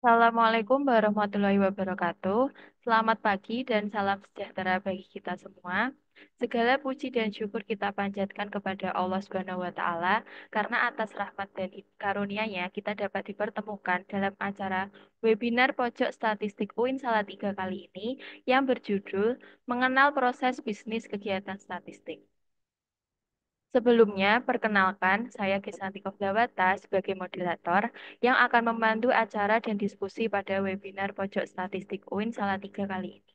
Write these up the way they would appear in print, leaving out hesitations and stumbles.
Assalamualaikum warahmatullahi wabarakatuh. Selamat pagi dan salam sejahtera bagi kita semua. Segala puji dan syukur kita panjatkan kepada Allah Subhanahu wa taala karena atas rahmat dan karunia-Nya kita dapat dipertemukan dalam acara webinar Pojok Statistik UIN Salatiga kali ini yang berjudul Mengenal Proses Bisnis Kegiatan Statistik. Sebelumnya, perkenalkan, saya Gesanti Kopdawata sebagai moderator yang akan membantu acara dan diskusi pada webinar Pojok Statistik UIN Salatiga kali ini.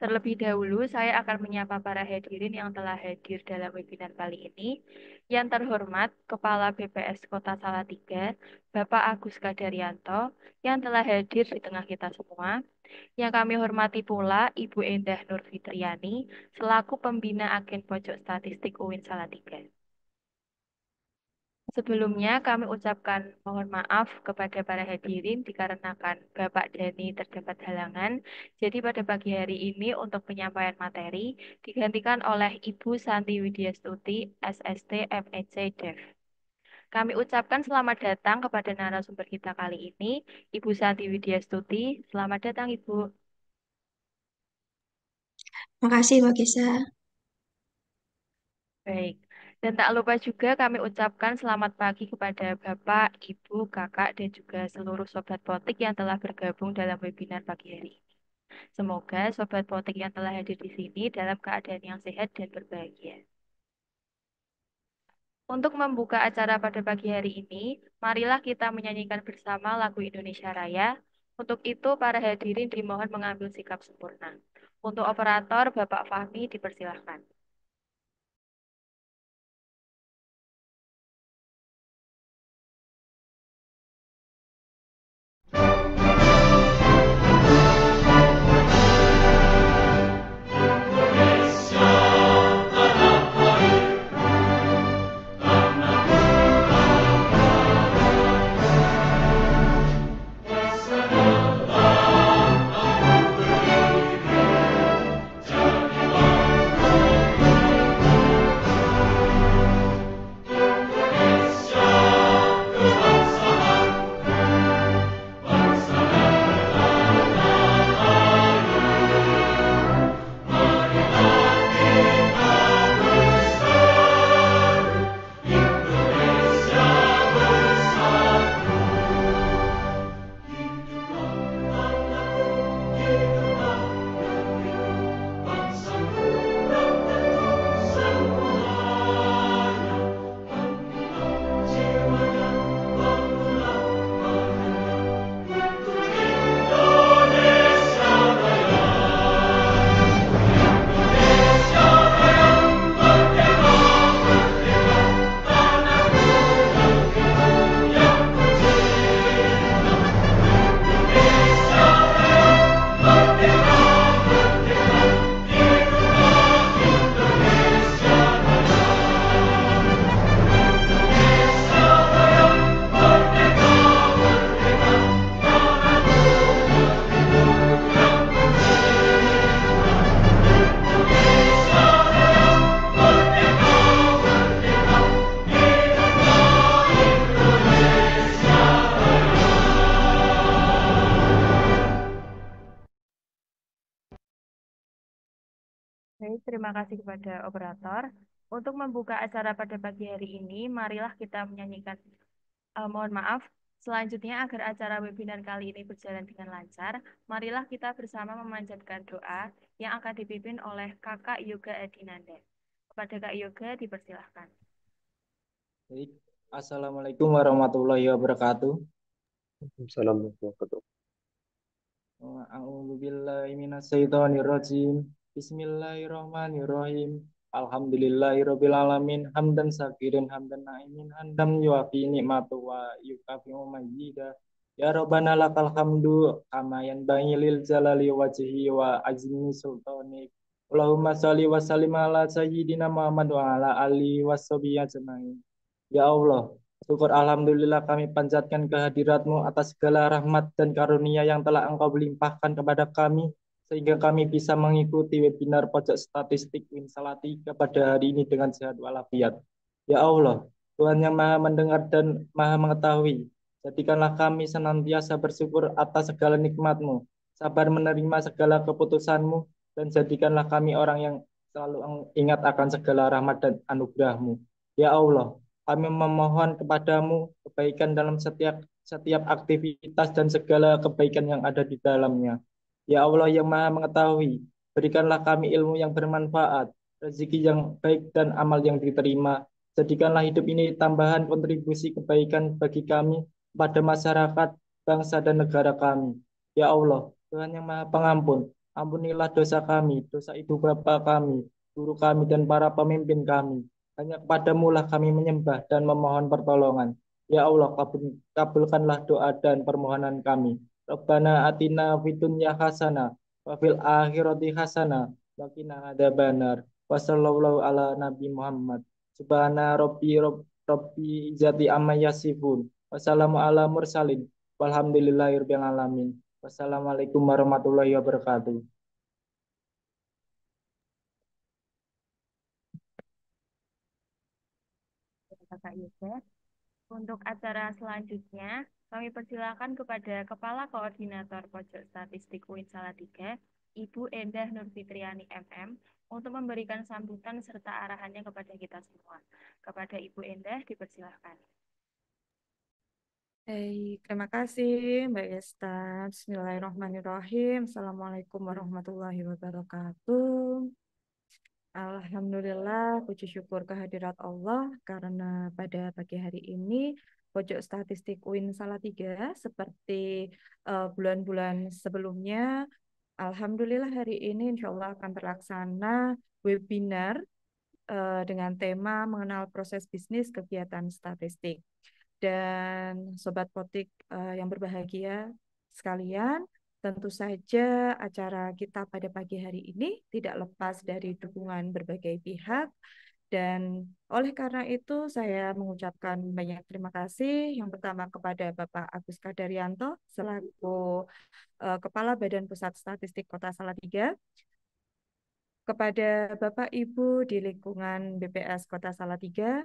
Terlebih dahulu, saya akan menyapa para hadirin yang telah hadir dalam webinar kali ini. Yang terhormat, Kepala BPS Kota Salatiga, Bapak Agus Kadaryanto, yang telah hadir di tengah kita semua. Yang kami hormati pula Ibu Endah Nur Fitriani, selaku Pembina Agen Pojok Statistik UIN Salatiga. Sebelumnya kami ucapkan mohon maaf kepada para hadirin dikarenakan Bapak Dani terdapat halangan. Jadi pada pagi hari ini untuk penyampaian materi digantikan oleh Ibu Santi Widyastuti, SST MEC Dev. Kami ucapkan selamat datang kepada narasumber kita kali ini, Ibu Santi Widyastuti. Selamat datang Ibu. Makasih, Mbak Gesa. Baik. Dan tak lupa juga kami ucapkan selamat pagi kepada Bapak, Ibu, Kakak, dan juga seluruh Sobat Potik yang telah bergabung dalam webinar pagi hari ini. Semoga Sobat Potik yang telah hadir di sini dalam keadaan yang sehat dan berbahagia. Untuk membuka acara pada pagi hari ini, marilah kita menyanyikan bersama lagu Indonesia Raya. Untuk itu, para hadirin dimohon mengambil sikap sempurna. Untuk operator, Bapak Fahmi dipersilahkan. Baik, terima kasih kepada operator. Untuk membuka acara pada pagi hari ini, marilah kita menyanyikan, mohon maaf, selanjutnya agar acara webinar kali ini berjalan dengan lancar, marilah kita bersama memanjatkan doa yang akan dipimpin oleh Kakak Yoga Adinanda. Kepada Kak Yoga, dipersilahkan. Baik. Assalamualaikum warahmatullahi wabarakatuh. Assalamualaikum. A'udzubillahi minasyaitonirrajim. Bismillahirrahmanirrahim. Alhamdulillahirabbil alamin. Hamdan syakirin hamdan na'imin hamdan yuafi ni'matu wa yukafi'u majida. Ya Rabbana lakal hamdu kama yanbaghi lil jalali wajhi wa azmi sultanik. Allahumma shalli wa sallim ala sayyidina Muhammad wa ala alihi washabihi ajmain. Ya Allah, syukur alhamdulillah kami panjatkan kehadiratmu atas segala rahmat dan karunia yang telah Engkau limpahkan kepada kami, sehingga kami bisa mengikuti webinar Pojok Statistik UIN Salatiga pada hari ini dengan sehat walafiat. Ya Allah, Tuhan yang maha mendengar dan maha mengetahui, Jadikanlah kami senantiasa bersyukur atas segala nikmat-Mu, sabar menerima segala keputusan-Mu, dan jadikanlah kami orang yang selalu ingat akan segala rahmat dan anugerah-Mu. Ya Allah, kami memohon kepadamu kebaikan dalam setiap setiap aktivitas dan segala kebaikan yang ada di dalamnya. Ya Allah yang Maha Mengetahui, berikanlah kami ilmu yang bermanfaat, rezeki yang baik dan amal yang diterima. Jadikanlah hidup ini tambahan kontribusi kebaikan bagi kami pada masyarakat, bangsa dan negara kami. Ya Allah, Tuhan yang Maha Pengampun, ampunilah dosa kami, dosa ibu bapa kami, guru kami dan para pemimpin kami. Hanya kepadamu lah kami menyembah dan memohon pertolongan. Ya Allah, kabulkanlah doa dan permohonan kami. Rabbana atina fid dunya hasanah wa fil akhirati hasanah wa qina adzabannar. Wa sallallahu ala nabi Muhammad. Subhana rabbi izzati amma yasifun. Wassalamu ala mursalin. Walhamdulillahirabbil alamin. Wassalamualaikum warahmatullahi wabarakatuh. Kakak Yusuf. Untuk acara selanjutnya, kami persilakan kepada Kepala Koordinator Pojok Statistik UIN Salatiga, Ibu Endah Nurfitriani MM, untuk memberikan sambutan serta arahannya kepada kita semua. Kepada Ibu Endah, dipersilakan. Terima kasih Mbak Esta. Bismillahirrahmanirrahim. Assalamualaikum warahmatullahi wabarakatuh. Alhamdulillah, puji syukur kehadirat Allah karena pada pagi hari ini Pojok Statistik UIN Salatiga seperti bulan-bulan sebelumnya, Alhamdulillah hari ini insya Allah akan terlaksana webinar dengan tema mengenal proses bisnis kegiatan statistik. Dan Sobat Potik yang berbahagia sekalian, tentu saja acara kita pada pagi hari ini tidak lepas dari dukungan berbagai pihak. Dan oleh karena itu saya mengucapkan banyak terima kasih. Yang pertama kepada Bapak Agus Kadaryanto selaku Kepala Badan Pusat Statistik Kota Salatiga, kepada Bapak Ibu di lingkungan BPS Kota Salatiga,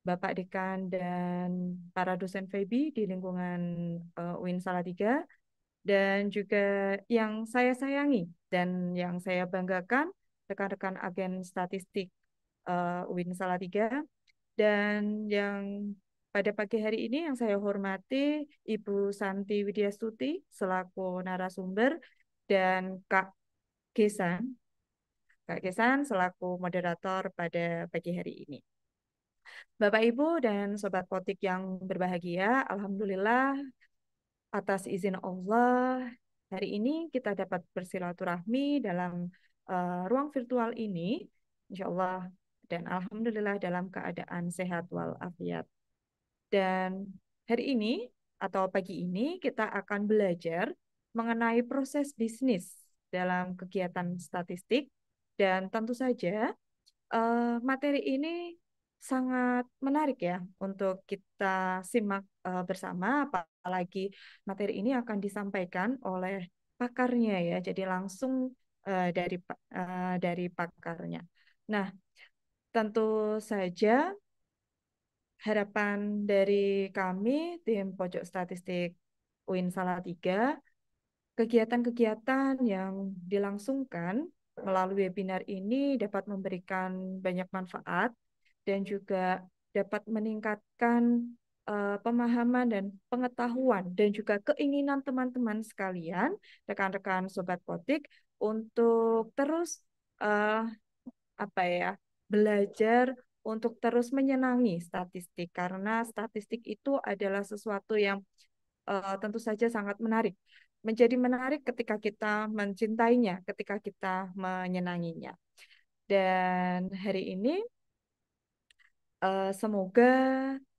Bapak Dekan dan para dosen FEBI di lingkungan UIN Salatiga, dan juga yang saya sayangi dan yang saya banggakan, rekan-rekan agen statistik UIN Salatiga, dan yang pada pagi hari ini yang saya hormati Ibu Santi Widyastuti selaku narasumber dan Kak Gesan selaku moderator pada pagi hari ini. Bapak Ibu dan Sobat Potik yang berbahagia, Alhamdulillah atas izin Allah, hari ini kita dapat bersilaturahmi dalam ruang virtual ini, insya Allah, dan Alhamdulillah dalam keadaan sehat walafiat. Dan hari ini atau pagi ini kita akan belajar mengenai proses bisnis dalam kegiatan statistik, dan tentu saja materi ini sangat menarik ya untuk kita simak bersama, apalagi materi ini akan disampaikan oleh pakarnya ya, jadi langsung dari pakarnya. Nah, tentu saja harapan dari kami tim Pojok Statistik UIN Salatiga, kegiatan-kegiatan yang dilangsungkan melalui webinar ini dapat memberikan banyak manfaat dan juga dapat meningkatkan pemahaman dan pengetahuan dan juga keinginan teman-teman sekalian, rekan-rekan Sobat Potik, untuk terus eh, apa ya, belajar untuk terus menyenangi statistik karena statistik itu adalah sesuatu yang tentu saja sangat menarik. Menjadi menarik ketika kita mencintainya, ketika kita menyenanginya. Dan hari ini semoga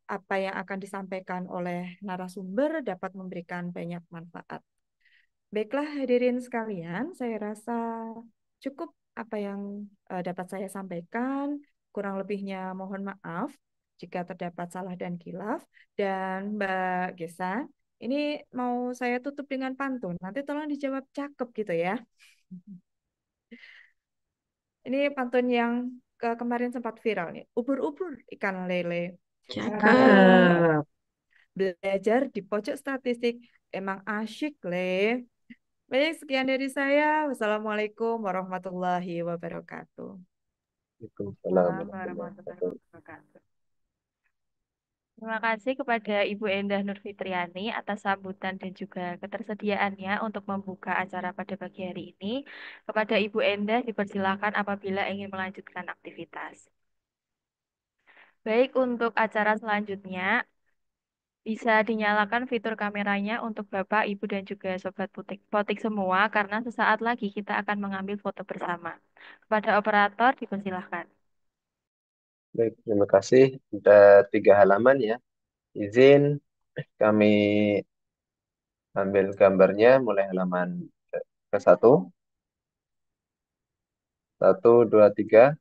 apa yang akan disampaikan oleh narasumber dapat memberikan banyak manfaat. Baiklah hadirin sekalian, saya rasa cukup apa yang dapat saya sampaikan. Kurang lebihnya mohon maaf jika terdapat salah dan khilaf. Dan Mbak Gesa, ini mau saya tutup dengan pantun. Nanti tolong dijawab cakep gitu ya. Ini pantun yang kemarin sempat viral nih. Ubur-ubur ikan lele. Cakep. belajar di pojok statistik. Emang asyik, Le. Baik, sekian dari saya. Wassalamualaikum warahmatullahi wabarakatuh. Waalaikumsalam Salam warahmatullahi warahmatullahi wabarakatuh. wabarakatuh. Terima kasih kepada Ibu Endah Nurfitriani atas sambutan dan juga ketersediaannya untuk membuka acara pada pagi hari ini. Kepada Ibu Endah dipersilakan apabila ingin melanjutkan aktivitas. Baik, untuk acara selanjutnya bisa dinyalakan fitur kameranya untuk Bapak, Ibu, dan juga Sobat Potik semua karena sesaat lagi kita akan mengambil foto bersama. Kepada operator dipersilahkan. Baik, terima kasih. Ada 3 halaman ya. Izin kami ambil gambarnya mulai halaman ke satu, satu, dua, tiga.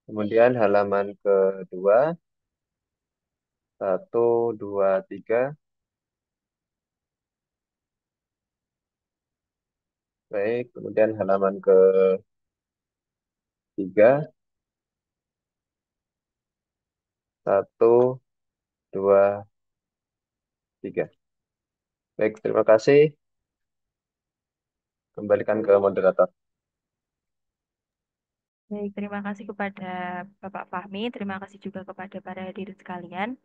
Kemudian halaman kedua, satu, dua, tiga. Baik, kemudian halaman ketiga, satu, dua, tiga. Baik, terima kasih. Kembalikan ke moderator. Baik, terima kasih kepada Bapak Fahmi, terima kasih juga kepada para hadirin sekalian.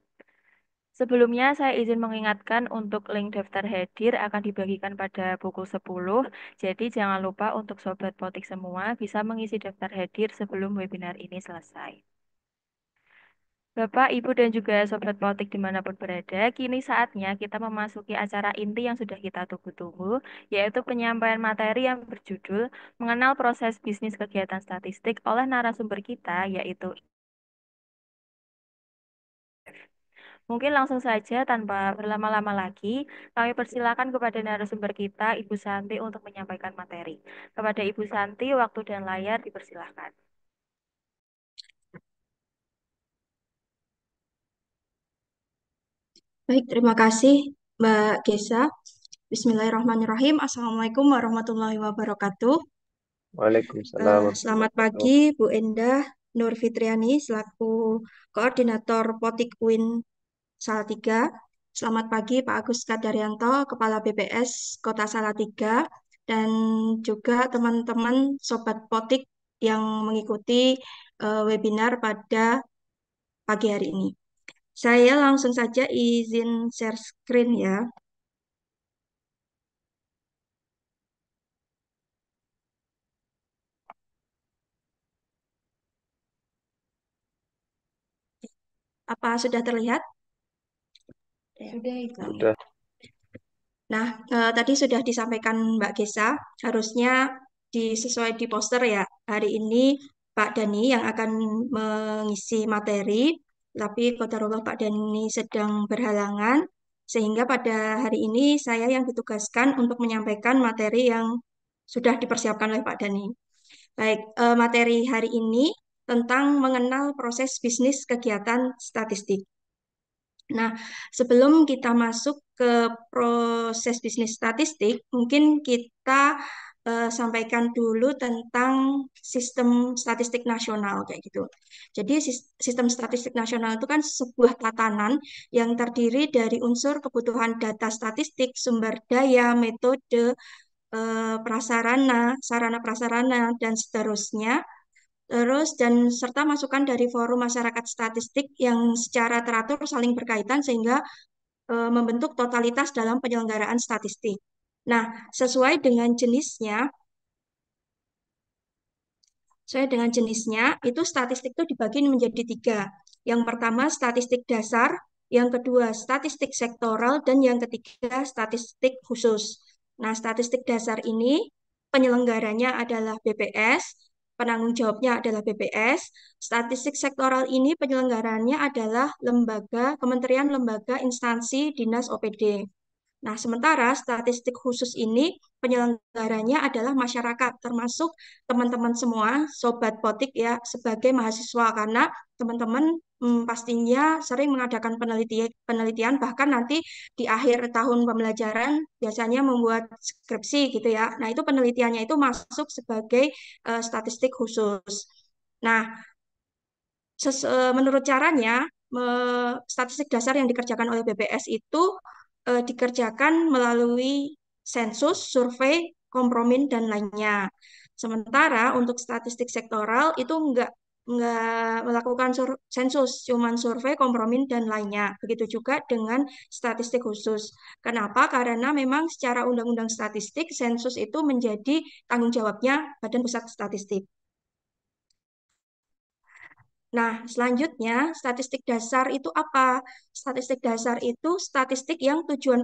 Sebelumnya saya izin mengingatkan untuk link daftar hadir akan dibagikan pada pukul 10. Jadi jangan lupa untuk Sobat Potik semua bisa mengisi daftar hadir sebelum webinar ini selesai. Bapak, Ibu, dan juga Sobat Potik dimanapun berada, kini saatnya kita memasuki acara inti yang sudah kita tunggu-tunggu, yaitu penyampaian materi yang berjudul Mengenal Proses Bisnis Kegiatan Statistik oleh narasumber kita, yaitu Mungkin langsung saja tanpa berlama-lama lagi, kami persilakan kepada narasumber kita, Ibu Santi, untuk menyampaikan materi. Kepada Ibu Santi, waktu dan layar dipersilakan. Baik, terima kasih Mbak Gesa. Bismillahirrahmanirrahim. Assalamualaikum warahmatullahi wabarakatuh. Waalaikumsalam Selamat warahmatullahi wabarakatuh. pagi Bu Endah Nur Fitriani selaku Koordinator Potik UIN Salatiga. Selamat pagi Pak Agus Kadaryanto, Kepala BPS Kota Salatiga, dan juga teman-teman Sobat Potik yang mengikuti webinar pada pagi hari ini. Saya langsung saja izin share screen ya. Apa sudah terlihat? Sudah itu. Sudah. Nah, tadi sudah disampaikan Mbak Gesa, harusnya sesuai di poster ya. Hari ini Pak Dani yang akan mengisi materi, tapi qadarullah Pak Dani sedang berhalangan, sehingga pada hari ini saya yang ditugaskan untuk menyampaikan materi yang sudah dipersiapkan oleh Pak Dani. Baik, materi hari ini tentang mengenal proses bisnis kegiatan statistik. Nah, sebelum kita masuk ke proses bisnis statistik, mungkin kita sampaikan dulu tentang sistem statistik nasional kayak gitu. Jadi sistem statistik nasional itu kan sebuah tatanan yang terdiri dari unsur kebutuhan data statistik, sumber daya, metode, prasarana, sarana prasarana, dan seterusnya. Terus dan serta masukan dari forum masyarakat statistik yang secara teratur saling berkaitan sehingga membentuk totalitas dalam penyelenggaraan statistik. Nah, sesuai dengan jenisnya, itu statistik itu dibagi menjadi 3. Yang pertama statistik dasar, yang kedua statistik sektoral, dan yang ketiga statistik khusus. Nah, statistik dasar ini penyelenggaranya adalah BPS, penanggung jawabnya adalah BPS. Statistik sektoral ini penyelenggaranya adalah lembaga, kementerian, lembaga, instansi, dinas, OPD. Nah, sementara statistik khusus ini penyelenggaranya adalah masyarakat, termasuk teman-teman semua, Sobat Potik ya, sebagai mahasiswa, karena teman-teman pastinya sering mengadakan penelitian, bahkan nanti di akhir tahun pembelajaran biasanya membuat skripsi gitu ya. Nah, itu penelitiannya itu masuk sebagai statistik khusus. Nah, Menurut caranya, statistik dasar yang dikerjakan oleh BPS itu dikerjakan melalui sensus, survei, kompromin, dan lainnya. Sementara untuk statistik sektoral itu nggak melakukan sensus, cuman survei, kompromin, dan lainnya. Begitu juga dengan statistik khusus. Kenapa? Karena memang secara undang-undang statistik, sensus itu menjadi tanggung jawabnya Badan Pusat Statistik. Nah, selanjutnya, statistik dasar itu apa? Statistik dasar itu statistik yang tujuan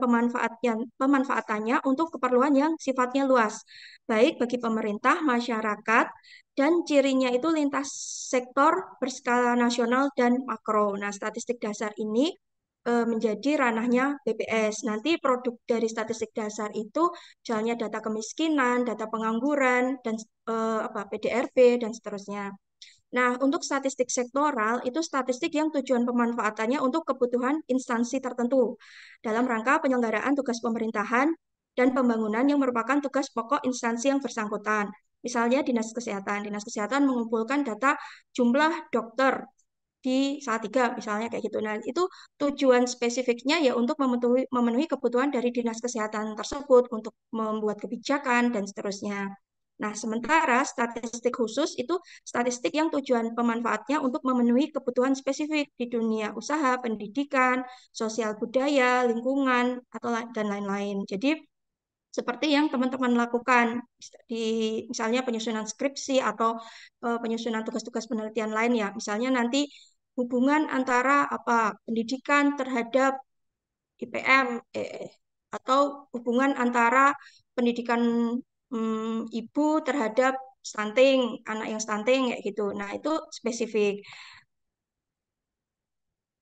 pemanfaatannya untuk keperluan yang sifatnya luas, baik bagi pemerintah, masyarakat, dan cirinya itu lintas sektor berskala nasional dan makro. Nah, statistik dasar ini menjadi ranahnya BPS. Nanti produk dari statistik dasar itu misalnya data kemiskinan, data pengangguran, dan PDRB, dan seterusnya. Nah, untuk statistik sektoral, itu statistik yang tujuan pemanfaatannya untuk kebutuhan instansi tertentu dalam rangka penyelenggaraan tugas pemerintahan dan pembangunan yang merupakan tugas pokok instansi yang bersangkutan. Misalnya Dinas Kesehatan. Dinas Kesehatan mengumpulkan data jumlah dokter di Salatiga, misalnya kayak gitu. Nah, itu tujuan spesifiknya ya untuk memenuhi kebutuhan dari Dinas Kesehatan tersebut untuk membuat kebijakan dan seterusnya. Nah, sementara statistik khusus itu statistik yang tujuan pemanfaatnya untuk memenuhi kebutuhan spesifik di dunia usaha, pendidikan, sosial budaya, lingkungan, dan lain-lain. Jadi, seperti yang teman-teman lakukan di misalnya penyusunan skripsi atau penyusunan tugas-tugas penelitian lain ya. Misalnya nanti hubungan antara pendidikan terhadap IPM atau hubungan antara pendidikan ibu terhadap stunting, anak yang stunting kayak gitu. Nah, itu spesifik.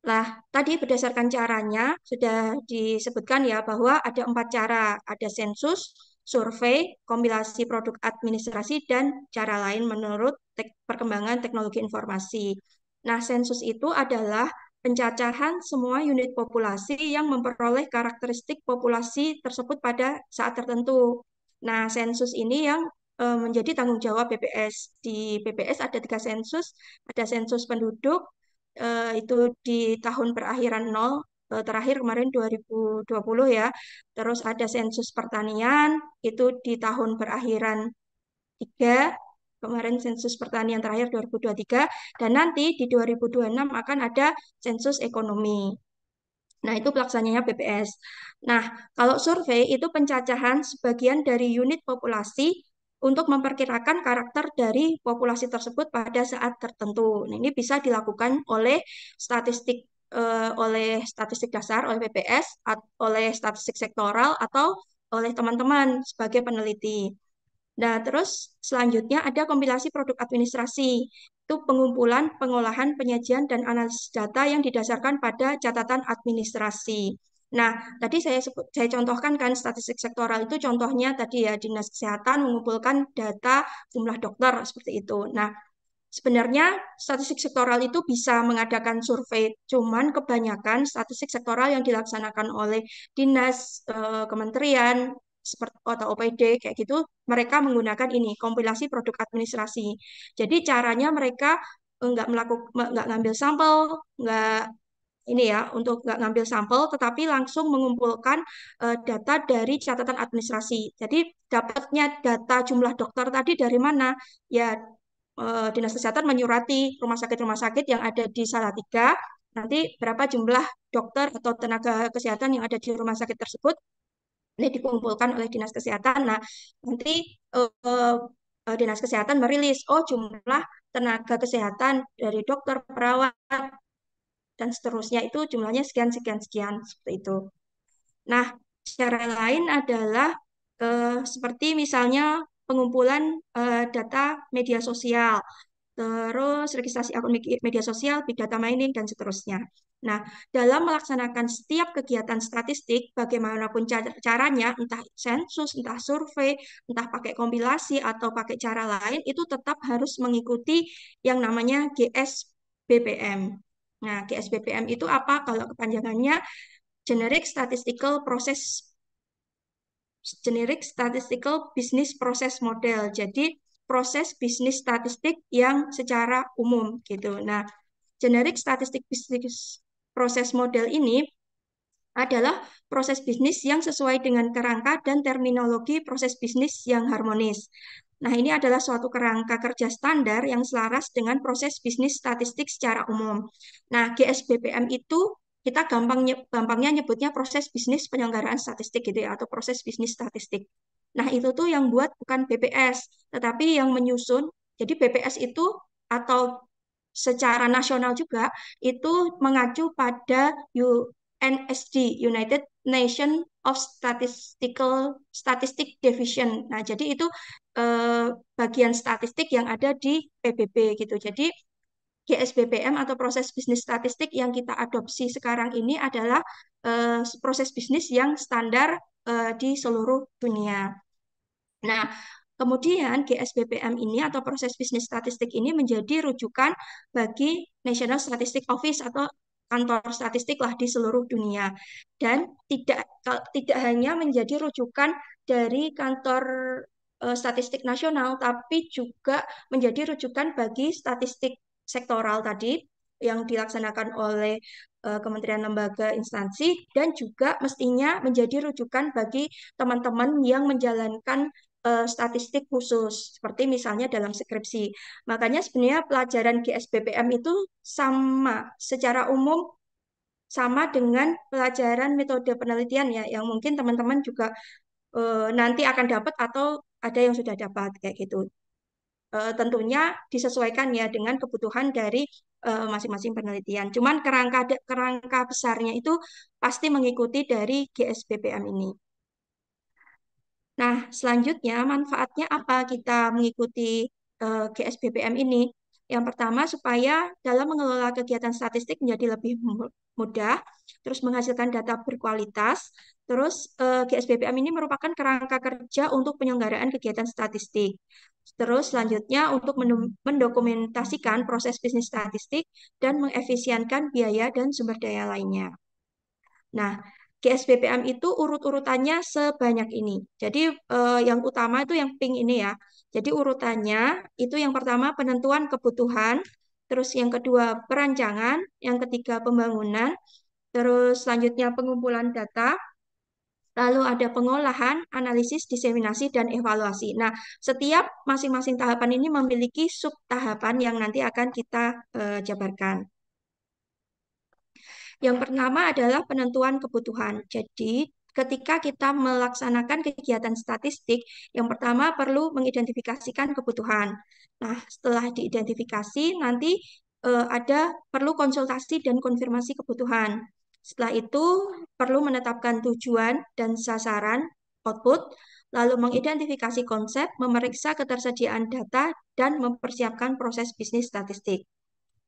Nah, tadi berdasarkan caranya sudah disebutkan ya bahwa ada 4 cara. Ada sensus, survei, kompilasi produk administrasi, dan cara lain menurut perkembangan teknologi informasi. Nah, sensus itu adalah pencacahan semua unit populasi yang memperoleh karakteristik populasi tersebut pada saat tertentu. Nah, sensus ini yang menjadi tanggung jawab BPS. Di BPS ada 3 sensus, ada sensus penduduk, itu di tahun perakhiran 0, terakhir kemarin 2020 ya. Terus ada sensus pertanian, itu di tahun perakhiran 3, kemarin sensus pertanian terakhir 2023, dan nanti di 2026 akan ada sensus ekonomi. Nah, itu pelaksananya BPS. Nah, kalau survei itu pencacahan sebagian dari unit populasi untuk memperkirakan karakter dari populasi tersebut pada saat tertentu. Nah, ini bisa dilakukan oleh statistik dasar, oleh BPS, oleh statistik sektoral, atau oleh teman-teman sebagai peneliti. Nah, terus selanjutnya ada kompilasi produk administrasi. Itu pengumpulan, pengolahan, penyajian, dan analisis data yang didasarkan pada catatan administrasi. Nah, tadi saya contohkan kan statistik sektoral itu contohnya tadi ya Dinas Kesehatan mengumpulkan data jumlah dokter seperti itu. Nah, sebenarnya statistik sektoral itu bisa mengadakan survei, cuman kebanyakan statistik sektoral yang dilaksanakan oleh dinas, kementerian, seperti atau OPD kayak gitu, mereka menggunakan ini kompilasi produk administrasi. Jadi caranya mereka nggak ngambil sampel, nggak ini ya untuk nggak ngambil sampel, tetapi langsung mengumpulkan data dari catatan administrasi. Jadi dapatnya data jumlah dokter tadi dari mana? Ya Dinas Kesehatan menyurati rumah sakit yang ada di Salatiga, nanti berapa jumlah dokter atau tenaga kesehatan yang ada di rumah sakit tersebut, ini dikumpulkan oleh Dinas Kesehatan. Nah, nanti Dinas Kesehatan merilis, oh jumlah tenaga kesehatan dari dokter, perawat, dan seterusnya itu jumlahnya sekian, sekian, sekian, seperti itu. Nah, cara lain adalah seperti misalnya pengumpulan data media sosial, terus registrasi akun media sosial, big data mining, dan seterusnya. Nah, dalam melaksanakan setiap kegiatan statistik, bagaimanapun caranya, entah sensus, entah survei, entah pakai kompilasi, atau pakai cara lain, itu tetap harus mengikuti yang namanya GSBPM. Nah, GSBPM itu apa? Kalau kepanjangannya Generic Statistical Business Process Model. Jadi proses bisnis statistik yang secara umum gitu. Nah, generic statistic business process model ini adalah proses bisnis yang sesuai dengan kerangka dan terminologi proses bisnis yang harmonis. Nah, ini adalah suatu kerangka kerja standar yang selaras dengan proses bisnis statistik secara umum. Nah, GSBPM itu kita gampangnya nyebutnya proses bisnis penyelenggaraan statistik gitu ya, atau proses bisnis statistik. Nah, itu tuh yang buat bukan BPS, tetapi yang menyusun. Jadi BPS itu atau secara nasional juga itu mengacu pada UNSD, United Nations of Statistic Division. Nah, jadi itu bagian statistik yang ada di PBB gitu. Jadi GSBPM atau proses bisnis statistik yang kita adopsi sekarang ini adalah proses bisnis yang standar di seluruh dunia. Nah, kemudian GSBPM ini atau proses bisnis statistik ini menjadi rujukan bagi National Statistic Office atau kantor statistik lah di seluruh dunia. Dan tidak hanya menjadi rujukan dari kantor statistik nasional, tapi juga menjadi rujukan bagi statistik sektoral tadi yang dilaksanakan oleh kementerian, lembaga, instansi, dan juga mestinya menjadi rujukan bagi teman-teman yang menjalankan statistik khusus, seperti misalnya dalam skripsi. Makanya sebenarnya pelajaran GSBPM itu sama, secara umum sama dengan pelajaran metode penelitian ya, yang mungkin teman-teman juga nanti akan dapat atau ada yang sudah dapat kayak gitu. Tentunya disesuaikan ya dengan kebutuhan dari masing-masing penelitian. Cuman kerangka besarnya itu pasti mengikuti dari GSBPM ini. Nah, selanjutnya manfaatnya apa kita mengikuti GSBPM ini? Yang pertama, supaya dalam mengelola kegiatan statistik menjadi lebih mudah, terus menghasilkan data berkualitas, terus GSBPM ini merupakan kerangka kerja untuk penyelenggaraan kegiatan statistik. Terus selanjutnya untuk mendokumentasikan proses bisnis statistik dan mengefisienkan biaya dan sumber daya lainnya. Nah, GSBPM itu urut-urutannya sebanyak ini. Jadi yang utama itu yang pink ini ya. Jadi urutannya itu yang pertama penentuan kebutuhan, terus yang kedua perancangan, yang ketiga pembangunan, terus selanjutnya pengumpulan data, lalu ada pengolahan, analisis, diseminasi, dan evaluasi. Nah, setiap masing-masing tahapan ini memiliki sub-tahapan yang nanti akan kita jabarkan. Yang pertama adalah penentuan kebutuhan. Jadi, ketika kita melaksanakan kegiatan statistik, yang pertama perlu mengidentifikasikan kebutuhan. Nah, setelah diidentifikasi, nanti ada perlu konsultasi dan konfirmasi kebutuhan. Setelah itu, perlu menetapkan tujuan dan sasaran output, lalu mengidentifikasi konsep, memeriksa ketersediaan data, dan mempersiapkan proses bisnis statistik.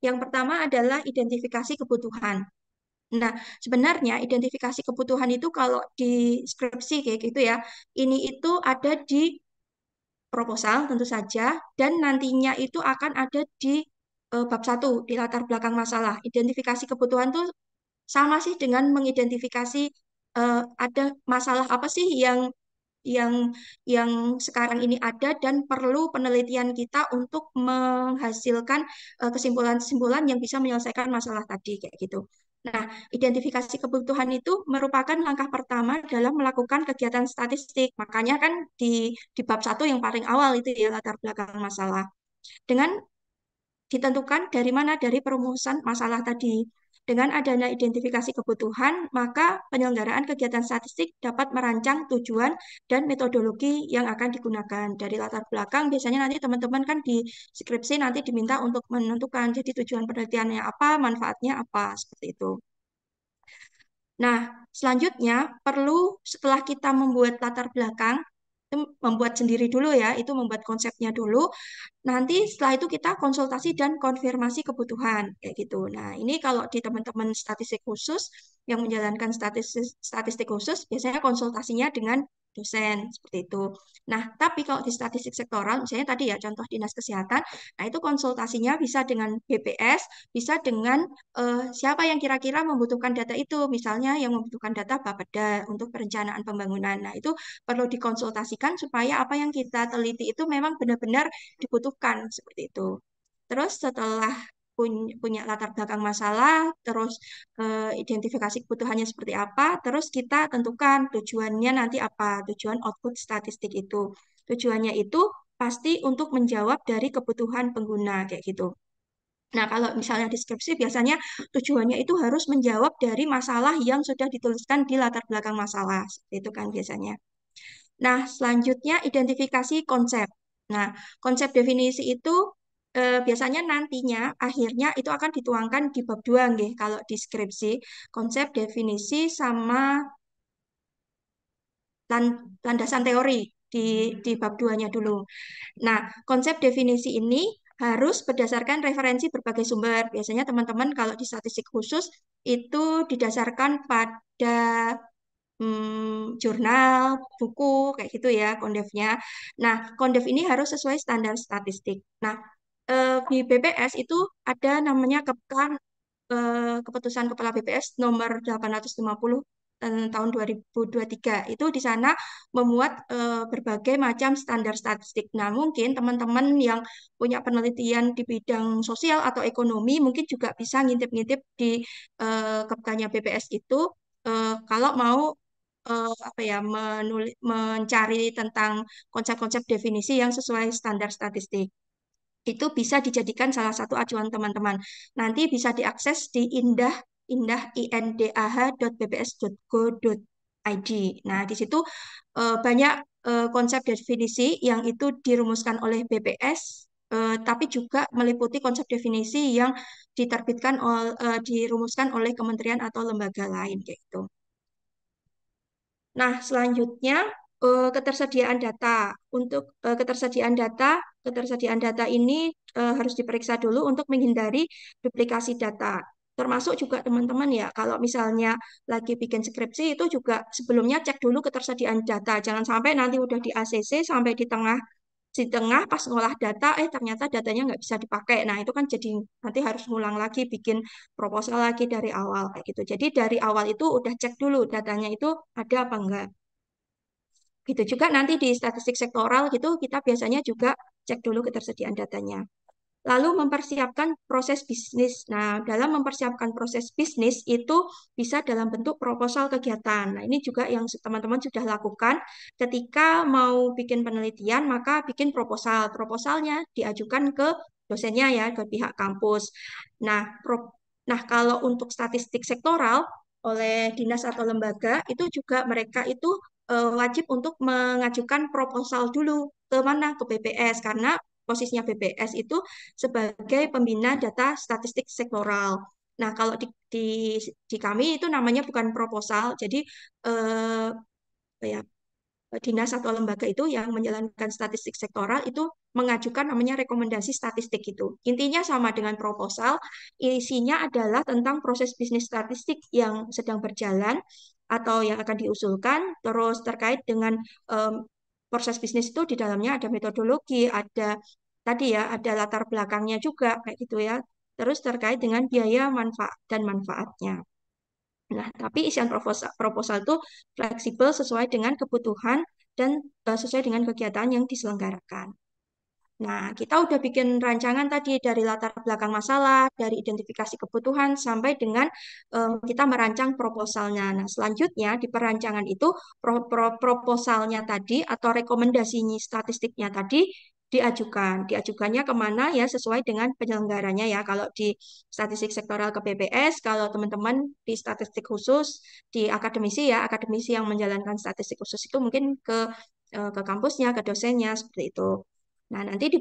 Yang pertama adalah identifikasi kebutuhan. Nah, sebenarnya identifikasi kebutuhan itu kalau di skripsi kayak gitu ya, ini itu ada di proposal tentu saja, dan nantinya itu akan ada di bab 1, di latar belakang masalah. Identifikasi kebutuhan tuh sama sih dengan mengidentifikasi ada masalah apa sih yang yang sekarang ini ada dan perlu penelitian kita untuk menghasilkan kesimpulan-kesimpulan yang bisa menyelesaikan masalah tadi kayak gitu. Nah, identifikasi kebutuhan itu merupakan langkah pertama dalam melakukan kegiatan statistik. Makanya kan di bab 1 yang paling awal itu ya latar belakang masalah. Dengan ditentukan dari mana? Dari perumusan masalah tadi. Dengan adanya identifikasi kebutuhan, maka penyelenggaraan kegiatan statistik dapat merancang tujuan dan metodologi yang akan digunakan. Dari latar belakang, biasanya nanti teman-teman kan di skripsi nanti diminta untuk menentukan, jadi tujuan penelitiannya apa, manfaatnya apa, seperti itu. Nah, selanjutnya perlu setelah kita membuat latar belakang, itu membuat sendiri dulu ya, itu membuat konsepnya dulu. Nanti setelah itu kita konsultasi dan konfirmasi kebutuhan kayak gitu. Nah, ini kalau di teman-teman statistik khusus yang menjalankan statistik khusus biasanya konsultasinya dengan dosen seperti itu. Nah, tapi kalau di statistik sektoral misalnya tadi ya contoh Dinas Kesehatan, nah itu konsultasinya bisa dengan BPS, bisa dengan siapa yang kira-kira membutuhkan data itu. Misalnya yang membutuhkan data Bapeda untuk perencanaan pembangunan. Nah, itu perlu dikonsultasikan supaya apa yang kita teliti itu memang benar-benar dibutuhkan seperti itu. Terus setelah punya latar belakang masalah, terus identifikasi kebutuhannya seperti apa, terus kita tentukan tujuannya nanti apa, tujuan output statistik itu. Tujuannya itu pasti untuk menjawab dari kebutuhan pengguna kayak gitu. Nah, kalau misalnya deskripsi biasanya tujuannya itu harus menjawab dari masalah yang sudah dituliskan di latar belakang masalah. Seperti itu kan biasanya. Nah, selanjutnya identifikasi konsep. Nah, konsep definisi itu biasanya nantinya akhirnya itu akan dituangkan di bab 2 nggih, kalau deskripsi, konsep definisi sama landasan teori di bab 2-nya dulu. Nah, konsep definisi ini harus berdasarkan referensi berbagai sumber. Biasanya teman-teman kalau di statistik khusus itu didasarkan pada jurnal, buku, kayak gitu ya kondefnya. Nah, kondef ini harus sesuai standar statistik. Nah, di BPS itu ada namanya keputusan Kepala BPS nomor 850 tahun 2023. Itu di sana memuat berbagai macam standar statistik. Nah, mungkin teman-teman yang punya penelitian di bidang sosial atau ekonomi mungkin juga bisa ngintip-ngintip di keputusannya BPS itu kalau mau apa ya mencari tentang konsep-konsep definisi yang sesuai standar statistik. Itu bisa dijadikan salah satu acuan teman-teman. Nanti bisa diakses di indah.bps.go.id. Nah, di situ banyak konsep definisi yang itu dirumuskan oleh BPS, tapi juga meliputi konsep definisi yang dirumuskan oleh kementerian atau lembaga lain kayak gitu. Nah, selanjutnya ketersediaan data. Untuk ketersediaan data ini harus diperiksa dulu untuk menghindari duplikasi data. Termasuk juga teman-teman ya, kalau misalnya lagi bikin skripsi itu juga sebelumnya cek dulu ketersediaan data. Jangan sampai nanti udah di ACC sampai di tengah pas ngolah data, ternyata datanya nggak bisa dipakai. Nah, itu kan jadi nanti harus ngulang lagi, bikin proposal lagi dari awal kayak gitu. Jadi dari awal itu udah cek dulu datanya itu ada apa enggak. Gitu juga nanti di statistik sektoral gitu kita biasanya juga cek dulu ketersediaan datanya. Lalu mempersiapkan proses bisnis. Nah, dalam mempersiapkan proses bisnis itu bisa dalam bentuk proposal kegiatan. Nah, ini juga yang teman-teman sudah lakukan ketika mau bikin penelitian, maka bikin proposal. Proposalnya diajukan ke dosennya ya, ke pihak kampus. Nah, nah kalau untuk statistik sektoral oleh dinas atau lembaga itu juga mereka itu wajib untuk mengajukan proposal dulu ke mana? Ke BPS karena posisinya BPS itu sebagai pembina data statistik sektoral. Nah, kalau di kami itu namanya bukan proposal, jadi apa ya, dinas atau lembaga itu yang menjalankan statistik sektoral itu mengajukan namanya rekomendasi statistik itu. Intinya sama dengan proposal, isinya adalah tentang proses bisnis statistik yang sedang berjalan atau yang akan diusulkan, terus terkait dengan proses bisnis itu di dalamnya ada metodologi, ada tadi ya, ada latar belakangnya juga kayak gitu ya. Terus terkait dengan biaya manfaat dan manfaatnya. Nah, tapi isian proposal itu fleksibel sesuai dengan kebutuhan dan sesuai dengan kegiatan yang diselenggarakan. Nah, kita udah bikin rancangan tadi dari latar belakang masalah, dari identifikasi kebutuhan, sampai dengan kita merancang proposalnya. Nah, selanjutnya di perancangan itu proposalnya tadi atau rekomendasi statistiknya tadi diajukan. Diajukannya kemana ya sesuai dengan penyelenggaranya ya. Kalau di statistik sektoral ke BPS, kalau teman-teman di statistik khusus, di akademisi ya, akademisi yang menjalankan statistik khusus itu mungkin ke kampusnya, ke dosennya, seperti itu. Nah, nanti di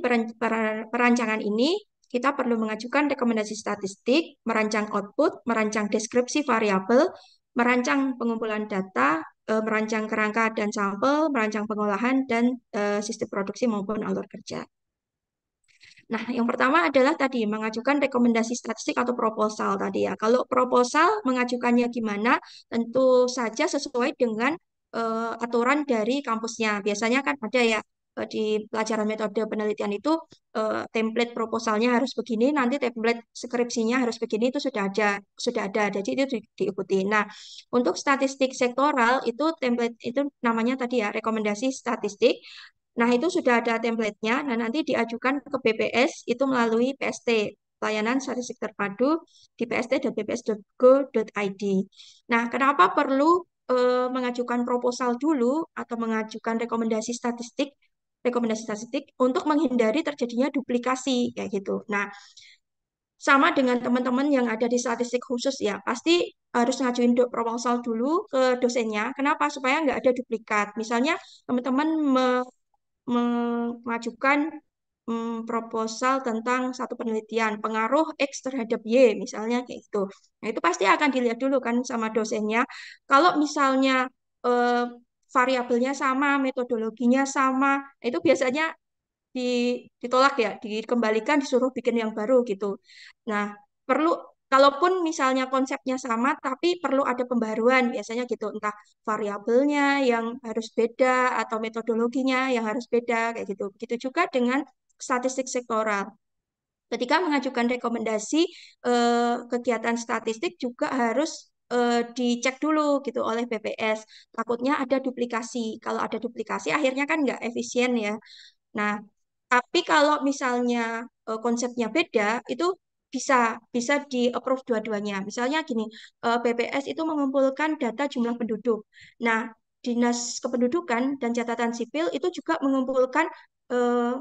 perancangan ini kita perlu mengajukan rekomendasi statistik, merancang output, merancang deskripsi variabel, merancang pengumpulan data, merancang kerangka dan sampel, merancang pengolahan, dan sistem produksi maupun alur kerja. Nah, yang pertama adalah tadi mengajukan rekomendasi statistik atau proposal tadi ya. Kalau proposal mengajukannya gimana? Tentu saja sesuai dengan aturan dari kampusnya. Biasanya kan ada ya di pelajaran metode penelitian itu template proposalnya harus begini, nanti template skripsinya harus begini itu sudah ada. Jadi itu diikuti. Nah, untuk statistik sektoral itu template itu namanya tadi ya rekomendasi statistik. Nah, itu sudah ada template-nya. Nah, nanti diajukan ke BPS itu melalui PST. pelayanan statistik terpadu di pst.bps.go.id. Nah, kenapa perlu mengajukan proposal dulu atau mengajukan rekomendasi statistik untuk menghindari terjadinya duplikasi kayak gitu. Nah, sama dengan teman-teman yang ada di statistik khusus ya, pasti harus ngajuin proposal dulu ke dosennya. Kenapa? Supaya nggak ada duplikat. Misalnya teman-teman mengajukan proposal tentang satu penelitian, pengaruh X terhadap Y, misalnya kayak gitu. Nah, itu pasti akan dilihat dulu kan sama dosennya. Kalau misalnya eh, variabelnya sama, metodologinya sama, itu biasanya ditolak ya, dikembalikan, disuruh bikin yang baru gitu. Nah, perlu kalaupun misalnya konsepnya sama, tapi perlu ada pembaruan biasanya gitu, entah variabelnya yang harus beda atau metodologinya yang harus beda kayak gitu. Begitu juga dengan statistik sektoral. Ketika mengajukan rekomendasi kegiatan statistik juga harus dicek dulu gitu oleh BPS. Takutnya ada duplikasi. Kalau ada duplikasi, akhirnya kan nggak efisien ya. Nah, tapi kalau misalnya konsepnya beda, itu bisa bisa di-approve dua-duanya. Misalnya gini, BPS itu mengumpulkan data jumlah penduduk. Nah, Dinas Kependudukan dan Catatan Sipil itu juga mengumpulkan eh,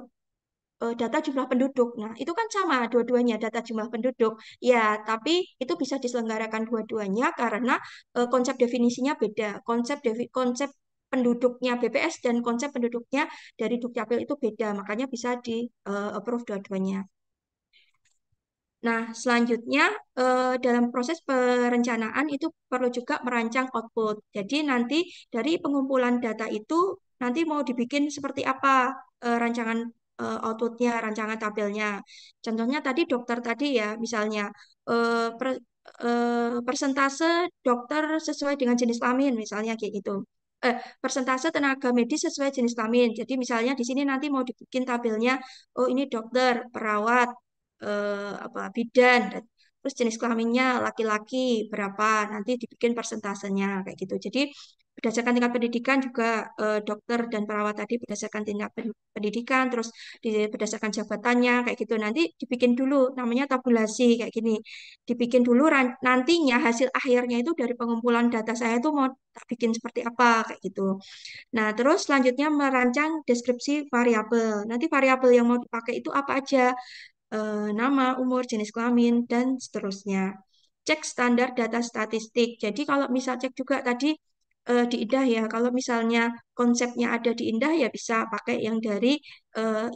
data jumlah penduduk. Nah, itu kan sama dua-duanya data jumlah penduduk. Ya, tapi itu bisa diselenggarakan dua-duanya karena konsep definisinya beda. Konsep penduduknya BPS dan konsep penduduknya dari Dukcapil itu beda, makanya bisa di-approve dua-duanya. Nah, selanjutnya dalam proses perencanaan itu perlu juga merancang output. Jadi nanti dari pengumpulan data itu nanti mau dibikin seperti apa rancangan outputnya, rancangan tabelnya. Contohnya tadi dokter tadi ya, misalnya persentase dokter sesuai dengan jenis kelamin, misalnya kayak gitu. Persentase tenaga medis sesuai jenis kelamin. Jadi misalnya di sini nanti mau dibikin tabelnya, oh ini dokter, perawat, apa bidan, terus jenis kelaminnya laki-laki berapa, nanti dibikin persentasenya kayak gitu. Jadi berdasarkan tingkat pendidikan juga dokter dan perawat tadi berdasarkan tingkat pendidikan, terus berdasarkan jabatannya kayak gitu. Nanti dibikin dulu namanya tabulasi kayak gini. Dibikin dulu nantinya hasil akhirnya itu dari pengumpulan data saya itu mau tak bikin seperti apa kayak gitu. Nah, terus selanjutnya merancang deskripsi variabel. Nanti variabel yang mau dipakai itu apa aja? Nama, umur, jenis kelamin, dan seterusnya. Cek standar data statistik. Jadi kalau misal cek juga tadi di Indah ya, kalau misalnya konsepnya ada di Indah ya bisa pakai yang dari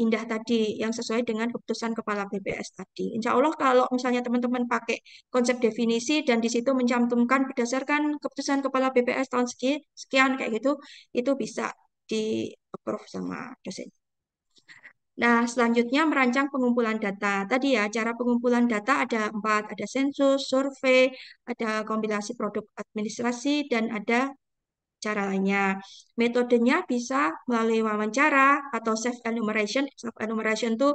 Indah tadi, yang sesuai dengan keputusan Kepala BPS tadi. Insya Allah kalau misalnya teman-teman pakai konsep definisi dan di situ mencantumkan berdasarkan keputusan Kepala BPS tahun sekian, sekian kayak gitu, itu bisa di-approve sama dosen. Nah, selanjutnya merancang pengumpulan data. Tadi ya, cara pengumpulan data ada 4, ada sensus, survei, ada kompilasi produk administrasi, dan ada cara lainnya. Metodenya bisa melalui wawancara atau self-enumeration. Self-enumeration itu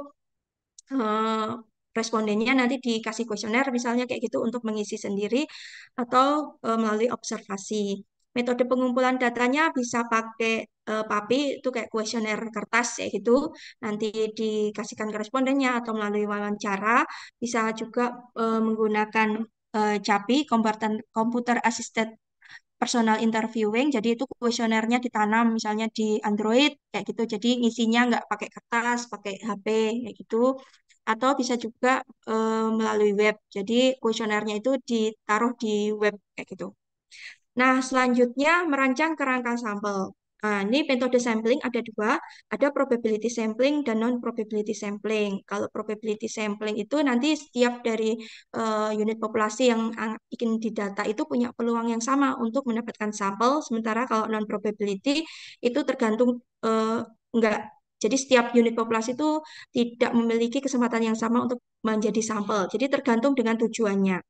eh, respondennya nanti dikasih kuesioner misalnya kayak gitu untuk mengisi sendiri atau melalui observasi. Metode pengumpulan datanya bisa pakai PAPI itu kayak kuesioner kertas kayak gitu. Nanti dikasihkan ke respondennya atau melalui wawancara. Bisa juga menggunakan CAPI, Computer Assisted Personal Interviewing. Jadi itu kuesionernya ditanam misalnya di Android kayak gitu. Jadi ngisinya nggak pakai kertas, pakai HP kayak gitu. Atau bisa juga melalui web. Jadi kuesionernya itu ditaruh di web kayak gitu. Nah, selanjutnya merancang kerangka sampel. Nah, ini metode sampling ada dua, ada probability sampling dan non-probability sampling. Kalau probability sampling itu nanti setiap dari unit populasi yang ingin didata itu punya peluang yang sama untuk mendapatkan sampel, sementara kalau non-probability itu tergantung enggak. Jadi setiap unit populasi itu tidak memiliki kesempatan yang sama untuk menjadi sampel. Jadi tergantung dengan tujuannya.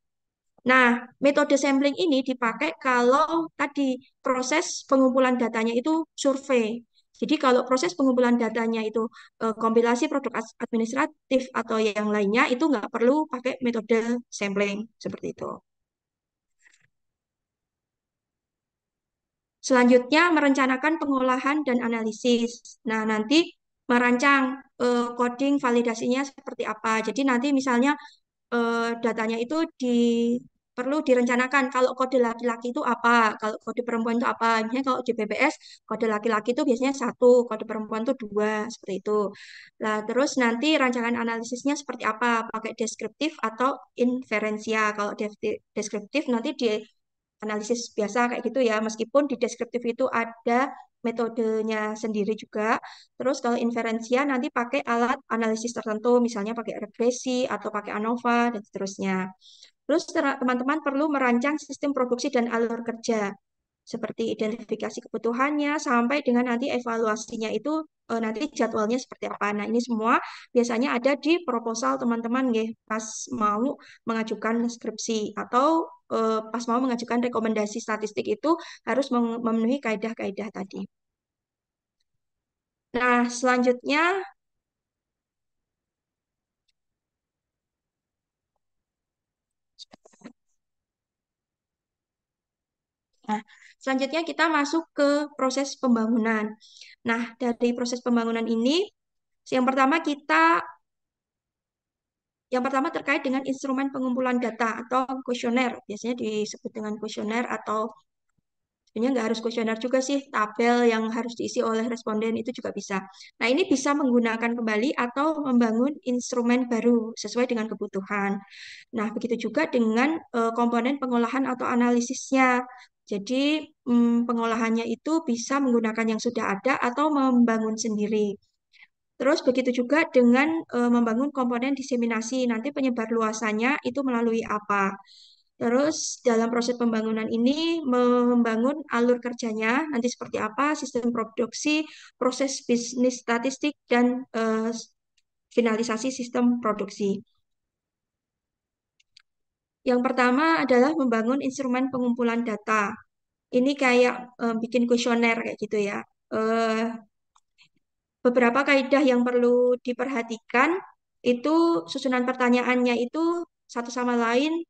Nah, metode sampling ini dipakai kalau tadi proses pengumpulan datanya itu survei. Jadi kalau proses pengumpulan datanya itu kompilasi produk administratif atau yang lainnya itu nggak perlu pakai metode sampling seperti itu. Selanjutnya merencanakan pengolahan dan analisis. Nah, nanti merancang coding validasinya seperti apa. Jadi nanti misalnya datanya itu perlu direncanakan. Kalau kode laki-laki itu apa, kalau kode perempuan itu apa. Misalnya kalau di BPS, kode laki-laki itu biasanya satu, kode perempuan itu dua, seperti itu. Nah, terus nanti rancangan analisisnya seperti apa, pakai deskriptif atau inferensia. Kalau deskriptif nanti di analisis biasa kayak gitu ya, meskipun di deskriptif itu ada metodenya sendiri juga. Terus kalau inferensia nanti pakai alat analisis tertentu, misalnya pakai regresi atau pakai ANOVA dan seterusnya. Terus teman-teman perlu merancang sistem produksi dan alur kerja, seperti identifikasi kebutuhannya sampai dengan nanti evaluasinya itu nanti jadwalnya seperti apa. Nah, ini semua biasanya ada di proposal teman-teman nggih, pas mau mengajukan skripsi atau pas mau mengajukan rekomendasi statistik itu harus memenuhi kaidah-kaidah tadi. Nah, selanjutnya Nah, selanjutnya kita masuk ke proses pembangunan. Nah, dari proses pembangunan ini, yang pertama yang pertama terkait dengan instrumen pengumpulan data atau kuesioner. Biasanya disebut dengan kuesioner atau sebenarnya nggak harus kuesioner juga sih, tabel yang harus diisi oleh responden itu juga bisa. Nah, ini bisa menggunakan kembali atau membangun instrumen baru sesuai dengan kebutuhan. Nah, begitu juga dengan komponen pengolahan atau analisisnya. Jadi, pengolahannya itu bisa menggunakan yang sudah ada atau membangun sendiri. Terus begitu juga dengan membangun komponen diseminasi. Nanti penyebar luasannya itu melalui apa? Terus dalam proses pembangunan ini membangun alur kerjanya nanti seperti apa, sistem produksi, proses bisnis statistik dan finalisasi sistem produksi. Yang pertama adalah membangun instrumen pengumpulan data. Ini kayak bikin kuesioner kayak gitu ya. Eh, Beberapa kaidah yang perlu diperhatikan itu susunan pertanyaannya itu satu sama lain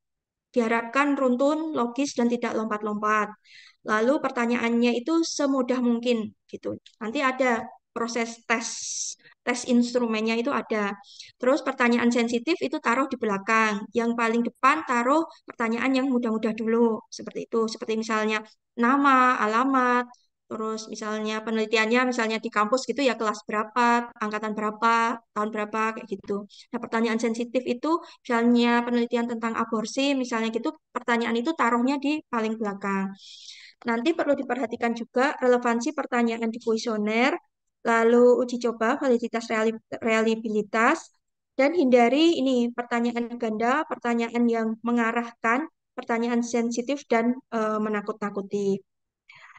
diharapkan runtun, logis, dan tidak lompat-lompat. Lalu pertanyaannya itu semudah mungkin gitu. Nanti ada proses tes instrumennya itu ada. Terus pertanyaan sensitif itu taruh di belakang. Yang paling depan taruh pertanyaan yang mudah-mudah dulu. Seperti itu. Seperti misalnya nama, alamat, terus misalnya penelitiannya misalnya di kampus gitu ya kelas berapa, angkatan berapa, tahun berapa kayak gitu. Nah, pertanyaan sensitif itu misalnya penelitian tentang aborsi, misalnya gitu, pertanyaan itu taruhnya di paling belakang. Nanti perlu diperhatikan juga relevansi pertanyaan di kuesioner, lalu uji coba, validitas reliabilitas, dan hindari ini pertanyaan ganda, pertanyaan yang mengarahkan, pertanyaan sensitif dan menakut-nakuti.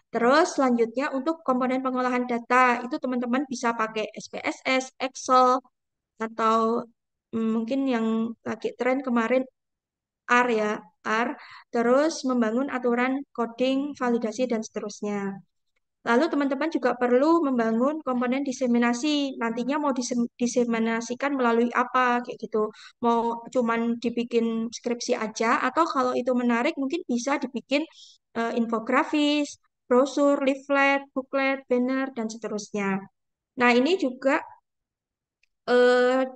Terus selanjutnya untuk komponen pengolahan data itu teman-teman bisa pakai SPSS, Excel, atau mungkin yang lagi tren kemarin R ya, R. Terus membangun aturan coding, validasi, dan seterusnya. Lalu teman-teman juga perlu membangun komponen diseminasi. Nantinya mau diseminasikan melalui apa kayak gitu. Mau cuman dibikin skripsi aja atau kalau itu menarik mungkin bisa dibikin infografis, brosur, leaflet, booklet, banner dan seterusnya. Nah, ini juga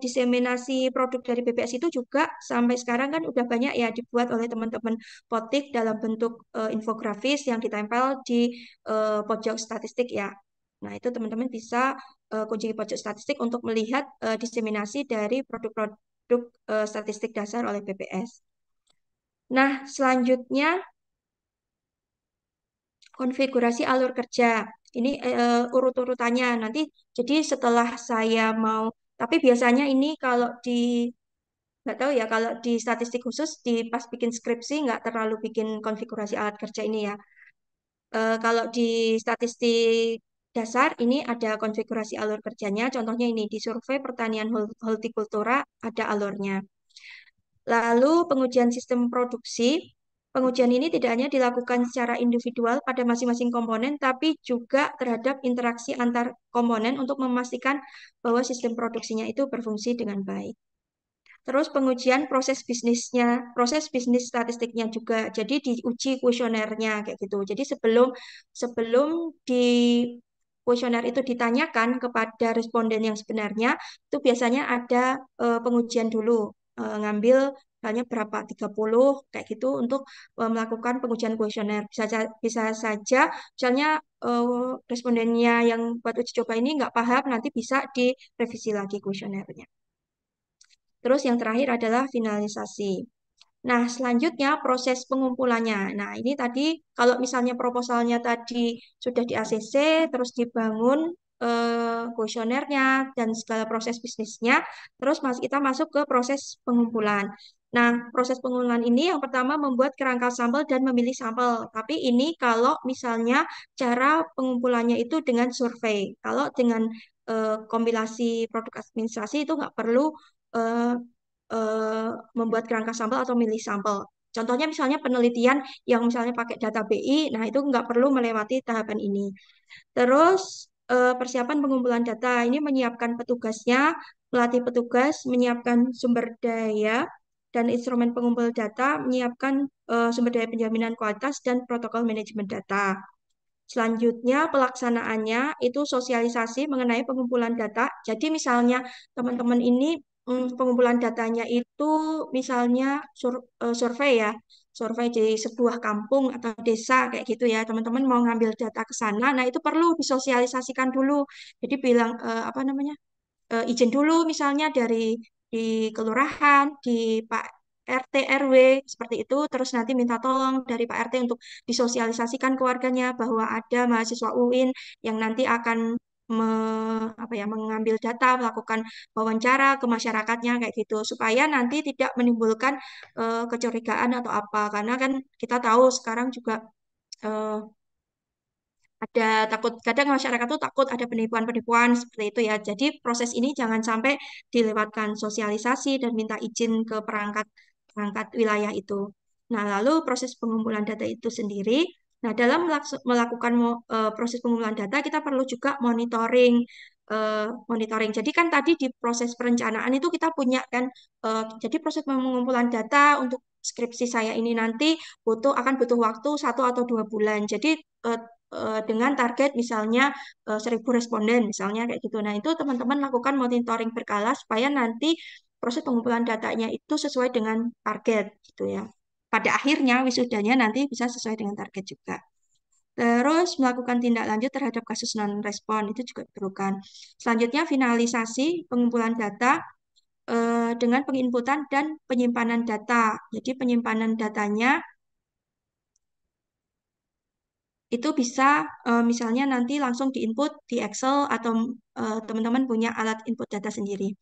diseminasi produk dari BPS itu juga sampai sekarang kan udah banyak ya dibuat oleh teman-teman Potik dalam bentuk infografis yang ditempel di pojok statistik ya. Nah, itu teman-teman bisa kunjungi pojok statistik untuk melihat diseminasi dari produk-produk statistik dasar oleh BPS. Nah, selanjutnya konfigurasi alur kerja. Ini urut-urutannya nanti. Jadi setelah saya mau, tapi biasanya ini kalau di nggak tahu ya kalau di statistik khusus di pas bikin skripsi nggak terlalu bikin konfigurasi alat kerja ini ya. Kalau di statistik dasar ini ada konfigurasi alur kerjanya. Contohnya ini di survei pertanian hortikultura ada alurnya. Lalu pengujian sistem produksi. Pengujian ini tidak hanya dilakukan secara individual pada masing-masing komponen, tapi juga terhadap interaksi antar komponen untuk memastikan bahwa sistem produksinya itu berfungsi dengan baik. Terus pengujian proses bisnisnya, proses bisnis statistiknya juga. Jadi diuji kuesionernya kayak gitu. Jadi sebelum sebelum di kuesioner itu ditanyakan kepada responden yang sebenarnya, itu biasanya ada pengujian dulu, ngambil misalnya berapa 30 kayak gitu untuk melakukan pengujian kuesioner. Bisa saja misalnya respondennya yang buat uji coba ini nggak paham, nanti bisa direvisi lagi kuesionernya. Terus yang terakhir adalah finalisasi. Nah, selanjutnya proses pengumpulannya. Nah, ini tadi kalau misalnya proposalnya tadi sudah di ACC, terus dibangun kuesionernya dan segala proses bisnisnya, terus kita masuk ke proses pengumpulan. Nah, proses pengumpulan ini yang pertama membuat kerangka sampel dan memilih sampel. Tapi ini kalau misalnya cara pengumpulannya itu dengan survei. Kalau dengan kompilasi produk administrasi itu nggak perlu eh, membuat kerangka sampel atau milih sampel. Contohnya misalnya penelitian yang misalnya pakai data BI, nah itu nggak perlu melewati tahapan ini. Terus persiapan pengumpulan data ini menyiapkan petugasnya, melatih petugas, menyiapkan sumber daya dan instrumen pengumpul data, menyiapkan sumber daya penjaminan kualitas dan protokol manajemen data. Selanjutnya pelaksanaannya itu sosialisasi mengenai pengumpulan data. Jadi misalnya teman-teman ini pengumpulan datanya itu misalnya survei ya, survei di sebuah kampung atau desa kayak gitu ya. Teman-teman mau ngambil data ke sana, nah itu perlu disosialisasikan dulu. Jadi bilang apa namanya? Izin dulu misalnya dari di kelurahan, di Pak RT RW seperti itu, terus nanti minta tolong dari Pak RT untuk disosialisasikan ke warganya bahwa ada mahasiswa UIN yang nanti akan mengambil data, melakukan wawancara ke masyarakatnya kayak gitu supaya nanti tidak menimbulkan kecurigaan atau apa karena kan kita tahu sekarang juga eh, ada takut kadang masyarakat tuh takut ada penipuan-penipuan seperti itu ya. Jadi proses ini jangan sampai dilewatkan sosialisasi dan minta izin ke perangkat perangkat wilayah itu. Nah, lalu proses pengumpulan data itu sendiri. Nah, dalam melakukan proses pengumpulan data kita perlu juga monitoring. Jadi kan tadi di proses perencanaan itu kita punya kan jadi proses pengumpulan data untuk skripsi saya ini nanti akan butuh waktu 1 atau 2 bulan. Jadi eh, dengan target misalnya 1.000 responden misalnya kayak gitu. Nah, itu teman-teman lakukan monitoring berkala supaya nanti proses pengumpulan datanya itu sesuai dengan target gitu ya. Pada akhirnya wisudanya nanti bisa sesuai dengan target juga. Terus melakukan tindak lanjut terhadap kasus non-respon itu juga diperlukan. Selanjutnya finalisasi pengumpulan data dengan penginputan dan penyimpanan data. Jadi penyimpanan datanya itu bisa misalnya nanti langsung diinput di Excel atau teman-teman punya alat input data sendiri.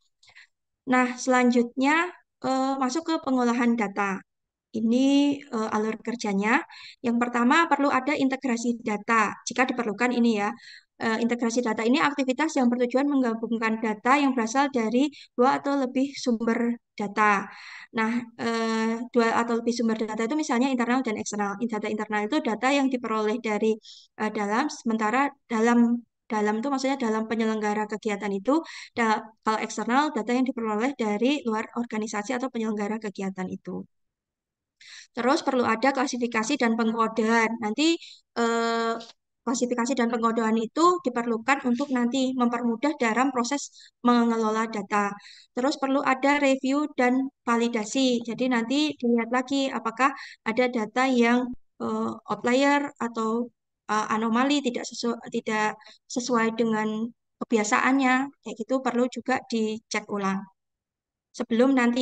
Nah, selanjutnya masuk ke pengolahan data. Ini alur kerjanya. Yang pertama perlu ada integrasi data. Jika diperlukan ini ya. Integrasi data ini aktivitas yang bertujuan menggabungkan data yang berasal dari 2 atau lebih sumber data. Nah, 2 atau lebih sumber data itu misalnya internal dan eksternal. Data internal itu data yang diperoleh dari dalam, sementara dalam itu maksudnya dalam penyelenggara kegiatan itu. Kalau eksternal, data yang diperoleh dari luar organisasi atau penyelenggara kegiatan itu. Terus perlu ada klasifikasi dan pengkodean. Nanti eh, klasifikasi dan pengkodean itu diperlukan untuk nanti mempermudah dalam proses mengelola data. Terus perlu ada review dan validasi. Jadi nanti dilihat lagi apakah ada data yang outlier atau anomali tidak sesuai dengan kebiasaannya. Kayak gitu perlu juga dicek ulang sebelum nanti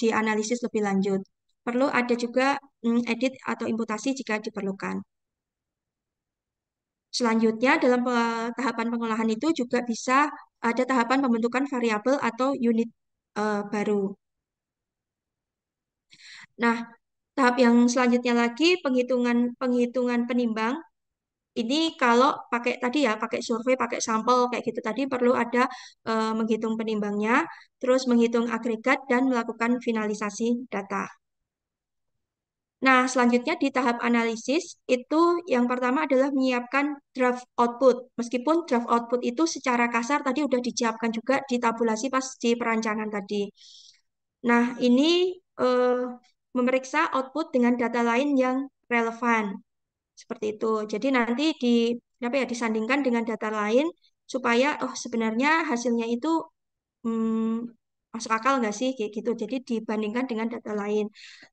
dianalisis lebih lanjut. Perlu ada juga edit atau imputasi jika diperlukan. Selanjutnya, dalam tahapan pengolahan itu juga bisa ada tahapan pembentukan variabel atau unit baru. Nah, tahap yang selanjutnya lagi penghitungan penghitungan penimbang. Ini kalau pakai tadi ya, pakai survei, pakai sampel kayak gitu tadi perlu ada menghitung penimbangnya, terus menghitung agregat dan melakukan finalisasi data. Nah, selanjutnya di tahap analisis itu yang pertama adalah menyiapkan draft output. Meskipun draft output itu secara kasar tadi udah disiapkan juga di tabulasi pas di perancangan tadi. Nah, ini memeriksa output dengan data lain yang relevan. Seperti itu. Jadi nanti disandingkan dengan data lain supaya sebenarnya hasilnya itu hmm, masuk akal nggak sih kayak gitu. Jadi dibandingkan dengan data lain.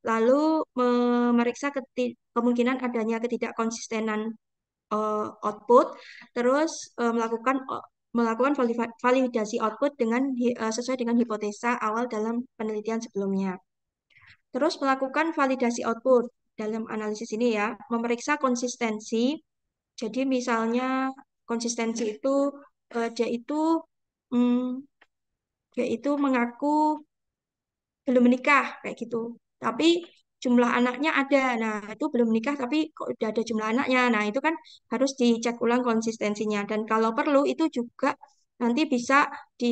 Lalu memeriksa kemungkinan adanya ketidakkonsistenan output, terus melakukan validasi output dengan sesuai dengan hipotesa awal dalam penelitian sebelumnya. Terus melakukan validasi output dalam analisis ini ya, memeriksa konsistensi. Jadi misalnya konsistensi itu dia itu hmm, dia itu mengaku belum menikah kayak gitu. Tapi jumlah anaknya ada. Nah, itu belum menikah tapi kok udah ada jumlah anaknya. Nah, itu kan harus dicek ulang konsistensinya dan kalau perlu itu juga nanti bisa di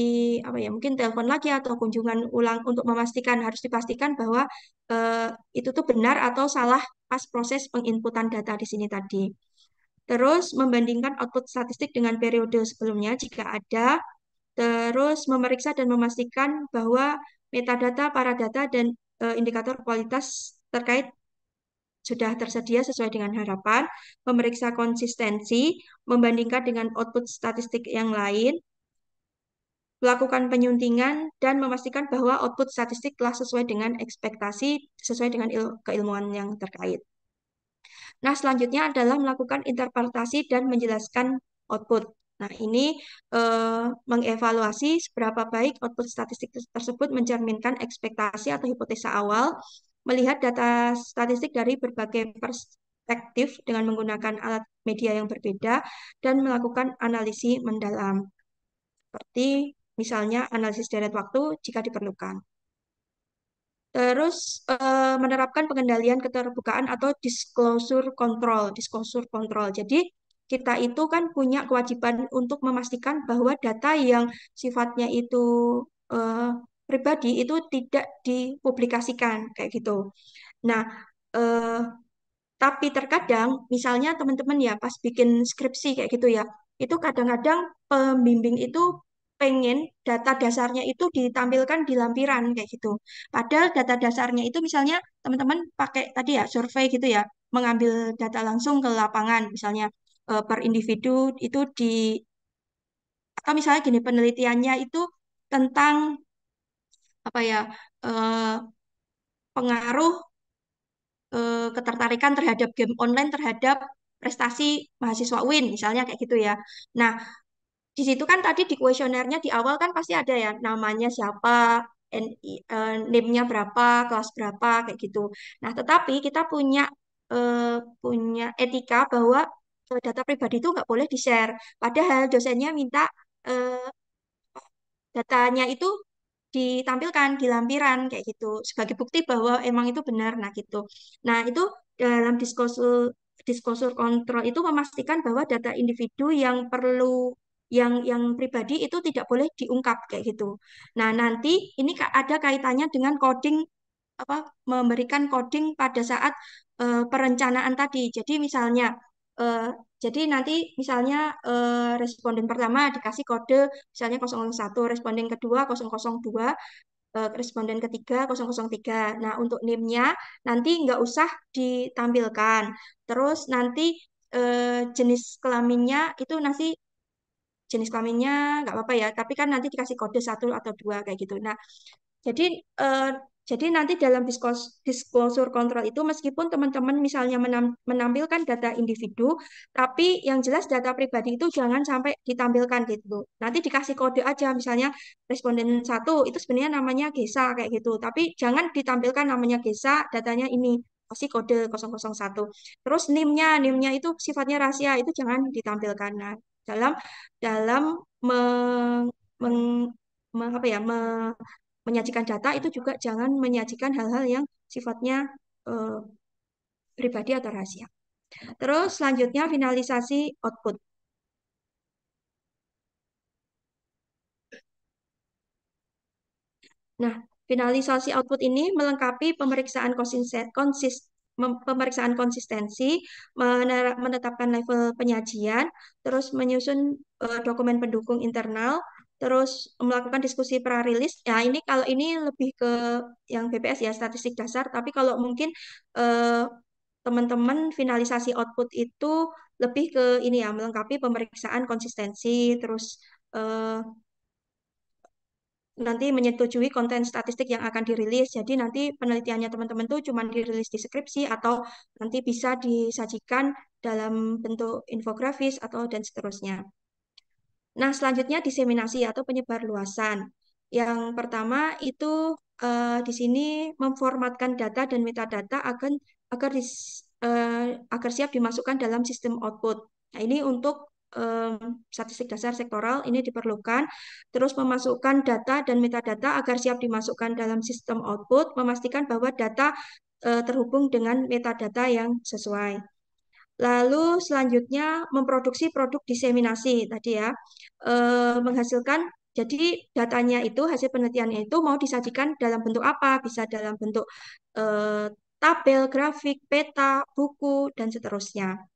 apa ya, mungkin telepon lagi atau kunjungan ulang untuk memastikan, harus dipastikan bahwa eh, itu tuh benar atau salah pas proses penginputan data di sini tadi. Terus membandingkan output statistik dengan periode sebelumnya jika ada, terus memeriksa dan memastikan bahwa metadata, paradata, dan indikator kualitas terkait sudah tersedia sesuai dengan harapan, memeriksa konsistensi, membandingkan dengan output statistik yang lain, melakukan penyuntingan, dan memastikan bahwa output statistik telah sesuai dengan ekspektasi, sesuai dengan keilmuan yang terkait. Nah, selanjutnya adalah melakukan interpretasi dan menjelaskan output. Nah, ini mengevaluasi seberapa baik output statistik tersebut mencerminkan ekspektasi atau hipotesa awal, melihat data statistik dari berbagai perspektif dengan menggunakan alat media yang berbeda, dan melakukan analisis mendalam, seperti misalnya analisis deret waktu jika diperlukan. Terus menerapkan pengendalian keterbukaan atau disclosure control, disclosure control. Jadi kita itu kan punya kewajiban untuk memastikan bahwa data yang sifatnya itu eh, pribadi itu tidak dipublikasikan kayak gitu. Nah, eh, tapi terkadang, misalnya teman-teman ya pas bikin skripsi kayak gitu ya, itu kadang-kadang pembimbing itu pengen data dasarnya itu ditampilkan di lampiran kayak gitu. Padahal data dasarnya itu misalnya teman-teman pakai tadi ya survei gitu ya, mengambil data langsung ke lapangan, misalnya per individu itu atau misalnya gini penelitiannya itu tentang apa ya eh, pengaruh ketertarikan terhadap game online terhadap prestasi mahasiswa UIN misalnya kayak gitu ya. Nah, di situ kan tadi di kuesionernya di awal kan pasti ada ya namanya siapa, NIM-nya berapa, kelas berapa kayak gitu. Nah, tetapi kita punya etika bahwa data pribadi itu nggak boleh di-share. Padahal dosennya minta eh, datanya itu ditampilkan di lampiran kayak gitu sebagai bukti bahwa emang itu benar. Nah, gitu. Nah, itu dalam diskursus kontrol itu memastikan bahwa data individu yang perlu yang pribadi itu tidak boleh diungkap kayak gitu. Nah, nanti ini ada kaitannya dengan coding apa memberikan coding pada saat perencanaan tadi. Jadi misalnya eh, jadi nanti misalnya responden pertama dikasih kode misalnya 001, responden kedua 002, responden ketiga 003. Nah, untuk NIM-nya nanti nggak usah ditampilkan. Terus nanti jenis kelaminnya itu nanti jenis kelaminnya nggak apa-apa ya, tapi kan nanti dikasih kode satu atau dua kayak gitu. Nah, jadi eh, jadi nanti dalam disclosure control itu meskipun teman-teman misalnya menampilkan data individu, tapi yang jelas data pribadi itu jangan sampai ditampilkan gitu. Nanti dikasih kode aja misalnya responden satu itu sebenarnya namanya Gesa kayak gitu, tapi jangan ditampilkan namanya Gesa, datanya ini kasih kode 001. Terus NIM-nya itu sifatnya rahasia, itu jangan ditampilkan. Nah, dalam dalam meng, meng, apa ya, menyajikan data itu juga jangan menyajikan hal-hal yang sifatnya eh, pribadi atau rahasia. Terus selanjutnya finalisasi output. Nah, finalisasi output ini melengkapi pemeriksaan konsistensi, menetapkan level penyajian, terus menyusun dokumen pendukung internal, terus melakukan diskusi pra-rilis. Ya, ini kalau ini lebih ke yang BPS ya, statistik dasar, tapi kalau mungkin eh, teman-teman finalisasi output itu lebih ke ini ya, melengkapi pemeriksaan konsistensi, terus eh, nanti menyetujui konten statistik yang akan dirilis. Jadi nanti penelitiannya teman-teman tuh cuma dirilis di skripsi atau nanti bisa disajikan dalam bentuk infografis atau dan seterusnya. Nah, selanjutnya diseminasi atau penyebarluasan. Yang pertama itu di sini memformatkan data dan metadata agar agar siap dimasukkan dalam sistem output. Nah, ini untuk statistik dasar sektoral ini diperlukan. Terus memasukkan data dan metadata agar siap dimasukkan dalam sistem output, memastikan bahwa data terhubung dengan metadata yang sesuai. Lalu selanjutnya memproduksi produk diseminasi tadi ya. Menghasilkan jadi datanya itu hasil penelitiannya itu mau disajikan dalam bentuk apa? Bisa dalam bentuk tabel, grafik, peta, buku dan seterusnya.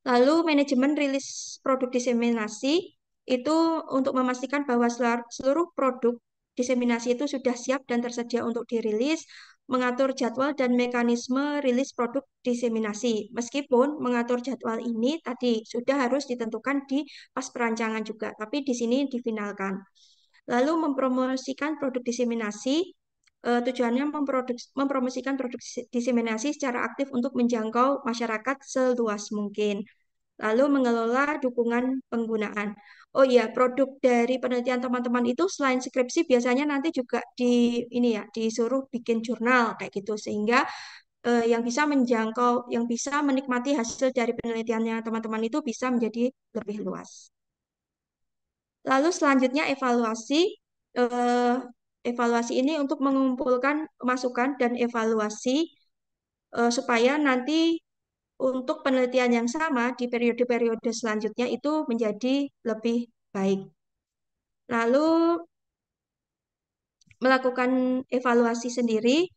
Lalu manajemen rilis produk diseminasi itu untuk memastikan bahwa seluruh produk diseminasi itu sudah siap dan tersedia untuk dirilis, mengatur jadwal dan mekanisme rilis produk diseminasi. Meskipun mengatur jadwal ini tadi sudah harus ditentukan di pas perancangan juga, tapi di sini difinalkan. Lalu mempromosikan produk diseminasi, tujuannya mempromosikan produk diseminasi secara aktif untuk menjangkau masyarakat seluas mungkin. Lalu mengelola dukungan penggunaan. Oh iya, produk dari penelitian teman-teman itu selain skripsi biasanya nanti juga ini ya disuruh bikin jurnal kayak gitu sehingga yang bisa menjangkau, yang bisa menikmati hasil dari penelitiannya teman-teman itu bisa menjadi lebih luas. Lalu selanjutnya evaluasi. Eh, Evaluasi ini untuk mengumpulkan masukan dan evaluasi supaya nanti untuk penelitian yang sama di periode-periode selanjutnya itu menjadi lebih baik. Lalu melakukan evaluasi sendiri.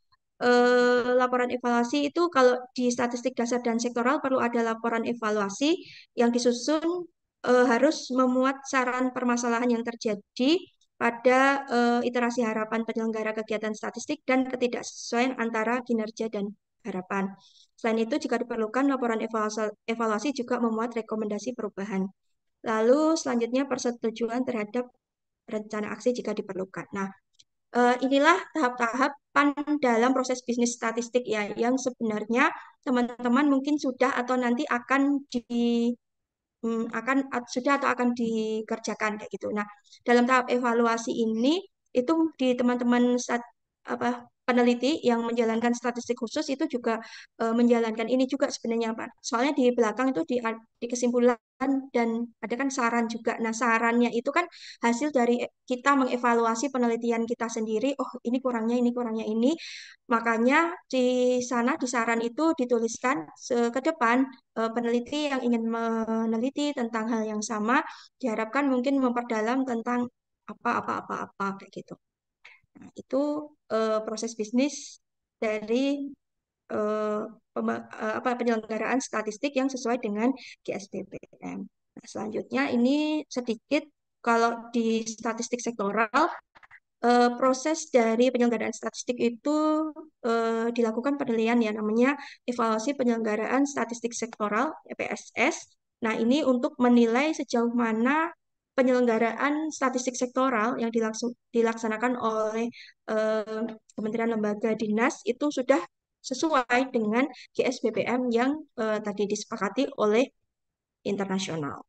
Laporan evaluasi itu kalau di statistik dasar dan sektoral perlu ada laporan evaluasi yang disusun harus memuat saran permasalahan yang terjadi pada iterasi harapan penyelenggara kegiatan statistik dan ketidaksesuaian antara kinerja dan harapan. Selain itu, jika diperlukan, laporan evaluasi juga memuat rekomendasi perubahan. Lalu selanjutnya persetujuan terhadap rencana aksi jika diperlukan. Nah, inilah tahap-tahapan dalam proses bisnis statistik ya, yang sebenarnya teman-teman mungkin sudah atau nanti akan sudah atau akan dikerjakan kayak gitu. Nah, dalam tahap evaluasi ini itu di teman-teman apa peneliti yang menjalankan statistik khusus itu juga menjalankan ini juga sebenarnya Pak. Soalnya di belakang itu di kesimpulan dan ada kan saran juga. Nah, sarannya itu kan hasil dari kita mengevaluasi penelitian kita sendiri. Oh, ini kurangnya ini. Makanya di sana di saran itu dituliskan ke depan peneliti yang ingin meneliti tentang hal yang sama diharapkan mungkin memperdalam tentang apa kayak gitu. Nah, itu proses bisnis dari eh, penyelenggaraan statistik yang sesuai dengan GSBPM. Nah, selanjutnya ini sedikit kalau di statistik sektoral proses dari penyelenggaraan statistik itu dilakukan penilaian ya namanya evaluasi penyelenggaraan statistik sektoral (EPSS). Nah, ini untuk menilai sejauh mana penyelenggaraan statistik sektoral yang dilaksanakan oleh eh, kementerian lembaga dinas itu sudah sesuai dengan GSBPM yang tadi disepakati oleh internasional.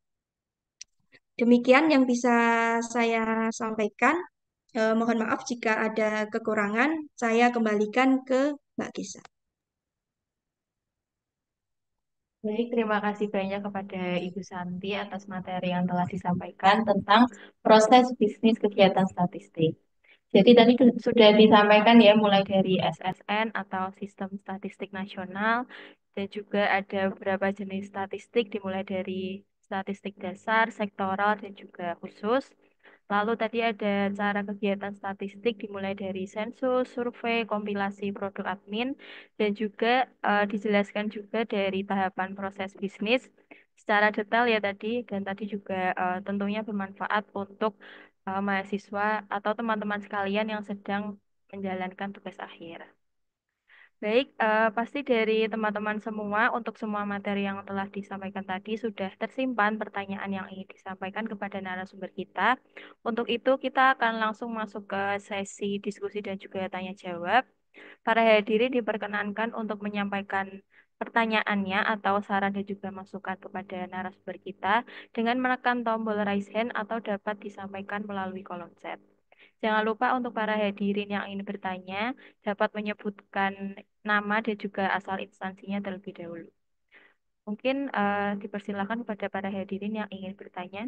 Demikian yang bisa saya sampaikan. Mohon maaf jika ada kekurangan. Saya kembalikan ke Mbak Gisa. Baik, terima kasih banyak kepada Ibu Santi atas materi yang telah disampaikan tentang proses bisnis kegiatan statistik. Jadi tadi sudah disampaikan ya mulai dari SSN atau Sistem Statistik Nasional dan juga ada beberapa jenis statistik dimulai dari statistik dasar, sektoral dan juga khusus. Lalu tadi ada cara kegiatan statistik dimulai dari sensus, survei, kompilasi produk admin dan juga dijelaskan juga dari tahapan proses bisnis secara detail ya tadi dan tadi juga tentunya bermanfaat untuk mahasiswa atau teman-teman sekalian yang sedang menjalankan tugas akhir. Baik, pasti dari teman-teman semua untuk semua materi yang telah disampaikan tadi sudah tersimpan pertanyaan yang ingin disampaikan kepada narasumber kita. Untuk itu kita akan langsung masuk ke sesi diskusi dan juga tanya jawab. Para hadirin diperkenankan untuk menyampaikan pertanyaannya atau saran dan juga masukan kepada narasumber kita dengan menekan tombol raise hand atau dapat disampaikan melalui kolom chat. Jangan lupa untuk para hadirin yang ingin bertanya dapat menyebutkan nama dan juga asal instansinya terlebih dahulu. Mungkin dipersilakan kepada para hadirin yang ingin bertanya.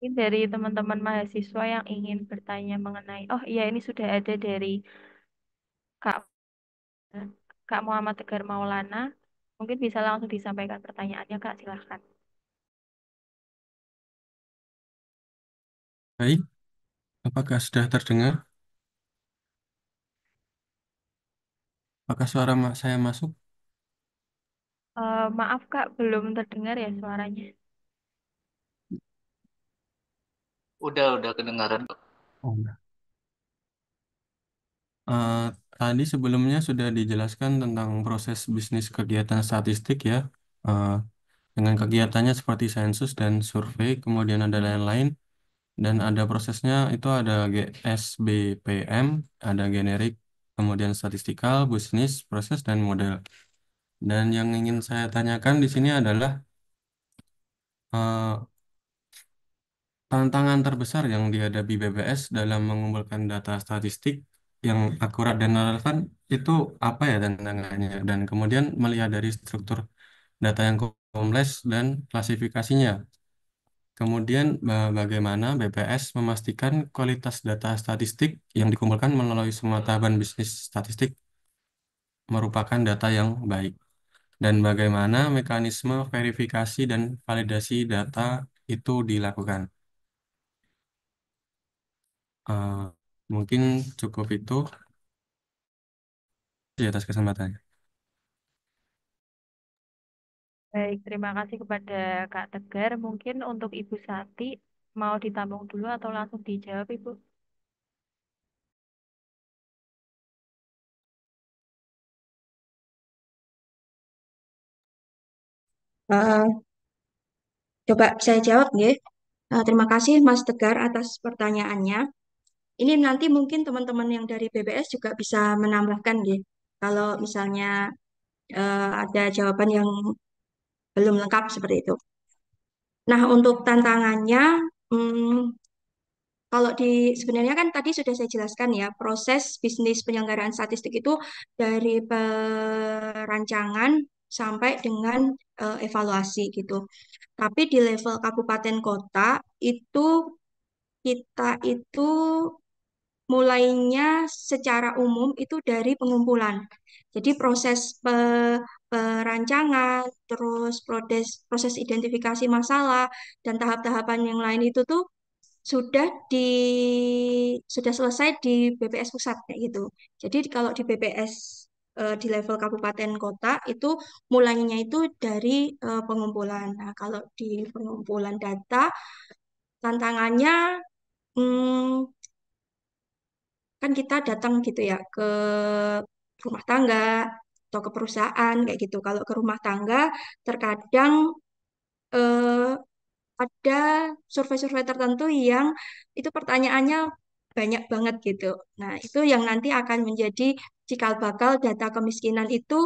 Mungkin dari teman-teman mahasiswa yang ingin bertanya mengenai, oh iya ini sudah ada dari Kak Kak Muhammad Tegar Maulana. Mungkin bisa langsung disampaikan pertanyaannya, Kak. Silahkan. Baik, apakah sudah terdengar? Apakah suara saya masuk? Maaf, Kak, belum terdengar ya suaranya. Udah kedengaran kok. Oh, enggak. Eh, Tadi sebelumnya sudah dijelaskan tentang proses bisnis kegiatan statistik ya, Eh, dengan kegiatannya seperti sensus dan survei, kemudian ada lain-lain, dan ada prosesnya itu ada GSBPM, ada generik, kemudian statistikal, bisnis, proses, dan model. Dan yang ingin saya tanyakan di sini adalah eh, tantangan terbesar yang dihadapi BPS dalam mengumpulkan data statistik yang akurat dan relevan itu apa ya tantangannya? Dan kemudian melihat dari struktur data yang kompleks dan klasifikasinya. Kemudian bagaimana BPS memastikan kualitas data statistik yang dikumpulkan melalui semua tahapan bisnis statistik merupakan data yang baik. Dan bagaimana mekanisme verifikasi dan validasi data itu dilakukan. Eh, Mungkin cukup itu di atas kesempatannya. Baik, terima kasih kepada Kak Tegar. Mungkin untuk Ibu Sati, mau ditampung dulu atau langsung dijawab, Ibu? Eh, Coba saya jawab, nggih. Terima kasih Mas Tegar atas pertanyaannya. Ini nanti mungkin teman-teman yang dari BBS juga bisa menambahkan, nggih. Kalau misalnya ada jawaban yang belum lengkap seperti itu. Nah, untuk tantangannya, hmm, kalau di sebenarnya kan tadi sudah saya jelaskan ya, proses bisnis penyelenggaraan statistik itu dari perancangan sampai dengan evaluasi gitu. Tapi di level kabupaten kota itu kita itu mulainya secara umum itu dari pengumpulan. Jadi proses perancangan, terus proses identifikasi masalah dan tahap-tahapan yang lain itu tuh sudah di sudah selesai di BPS pusat kayak gitu. Jadi kalau di BPS di level kabupaten kota itu mulainya itu dari pengumpulan. Nah, kalau di pengumpulan data tantangannya hmm, kan kita datang gitu ya ke rumah tangga atau ke perusahaan kayak gitu. Kalau ke rumah tangga terkadang eh, ada survei-survei tertentu yang itu pertanyaannya banyak banget gitu. Nah, itu yang nanti akan menjadi cikal bakal data kemiskinan itu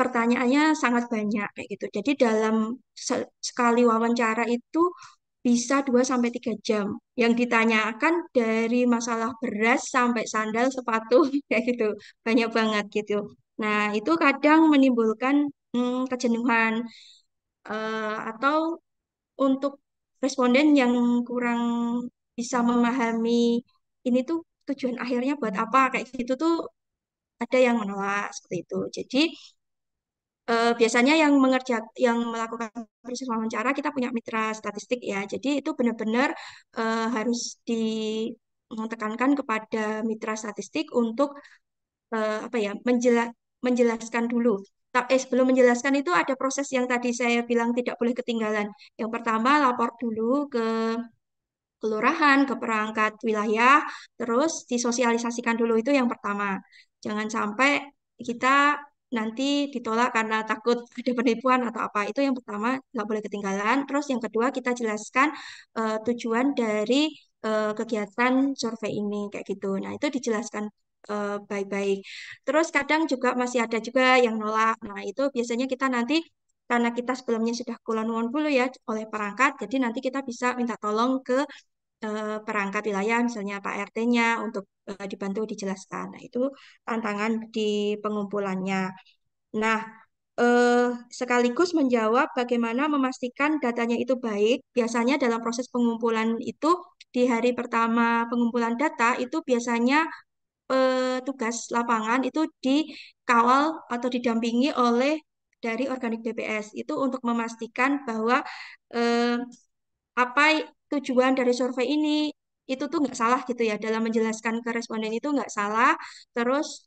pertanyaannya sangat banyak kayak gitu. Jadi dalam sekali wawancara itu bisa 2 sampai 3 jam. Yang ditanyakan dari masalah beras sampai sandal, sepatu kayak gitu. Banyak banget gitu. Nah, itu kadang menimbulkan kejenuhan atau untuk responden yang kurang bisa memahami ini tuh tujuan akhirnya buat apa kayak gitu tuh ada yang menolak seperti itu. Jadi biasanya yang melakukan proses wawancara kita punya mitra statistik ya. Jadi itu benar-benar harus tekankan kepada mitra statistik untuk apa ya menjelaskan dulu. Sebelum menjelaskan itu ada proses yang tadi saya bilang tidak boleh ketinggalan. Yang pertama lapor dulu ke kelurahan, ke perangkat wilayah, terus disosialisasikan dulu itu yang pertama. Jangan sampai kita nanti ditolak karena takut ada penipuan atau apa. Itu yang pertama, nggak boleh ketinggalan. Terus yang kedua kita jelaskan tujuan dari kegiatan survei ini kayak gitu. Nah, itu dijelaskan baik-baik. Terus kadang juga masih ada juga yang nolak. Nah, itu biasanya kita nanti karena kita sebelumnya sudah kulon dulu ya oleh perangkat, jadi nanti kita bisa minta tolong ke perangkat wilayah, misalnya Pak RT-nya untuk dibantu dijelaskan. Nah, itu tantangan di pengumpulannya. Nah, eh, sekaligus menjawab bagaimana memastikan datanya itu baik. Biasanya dalam proses pengumpulan itu di hari pertama pengumpulan data itu biasanya petugas lapangan itu dikawal atau didampingi oleh dari organik BPS itu untuk memastikan bahwa eh, apa tujuan dari survei ini itu tuh nggak salah gitu ya dalam menjelaskan ke responden itu nggak salah terus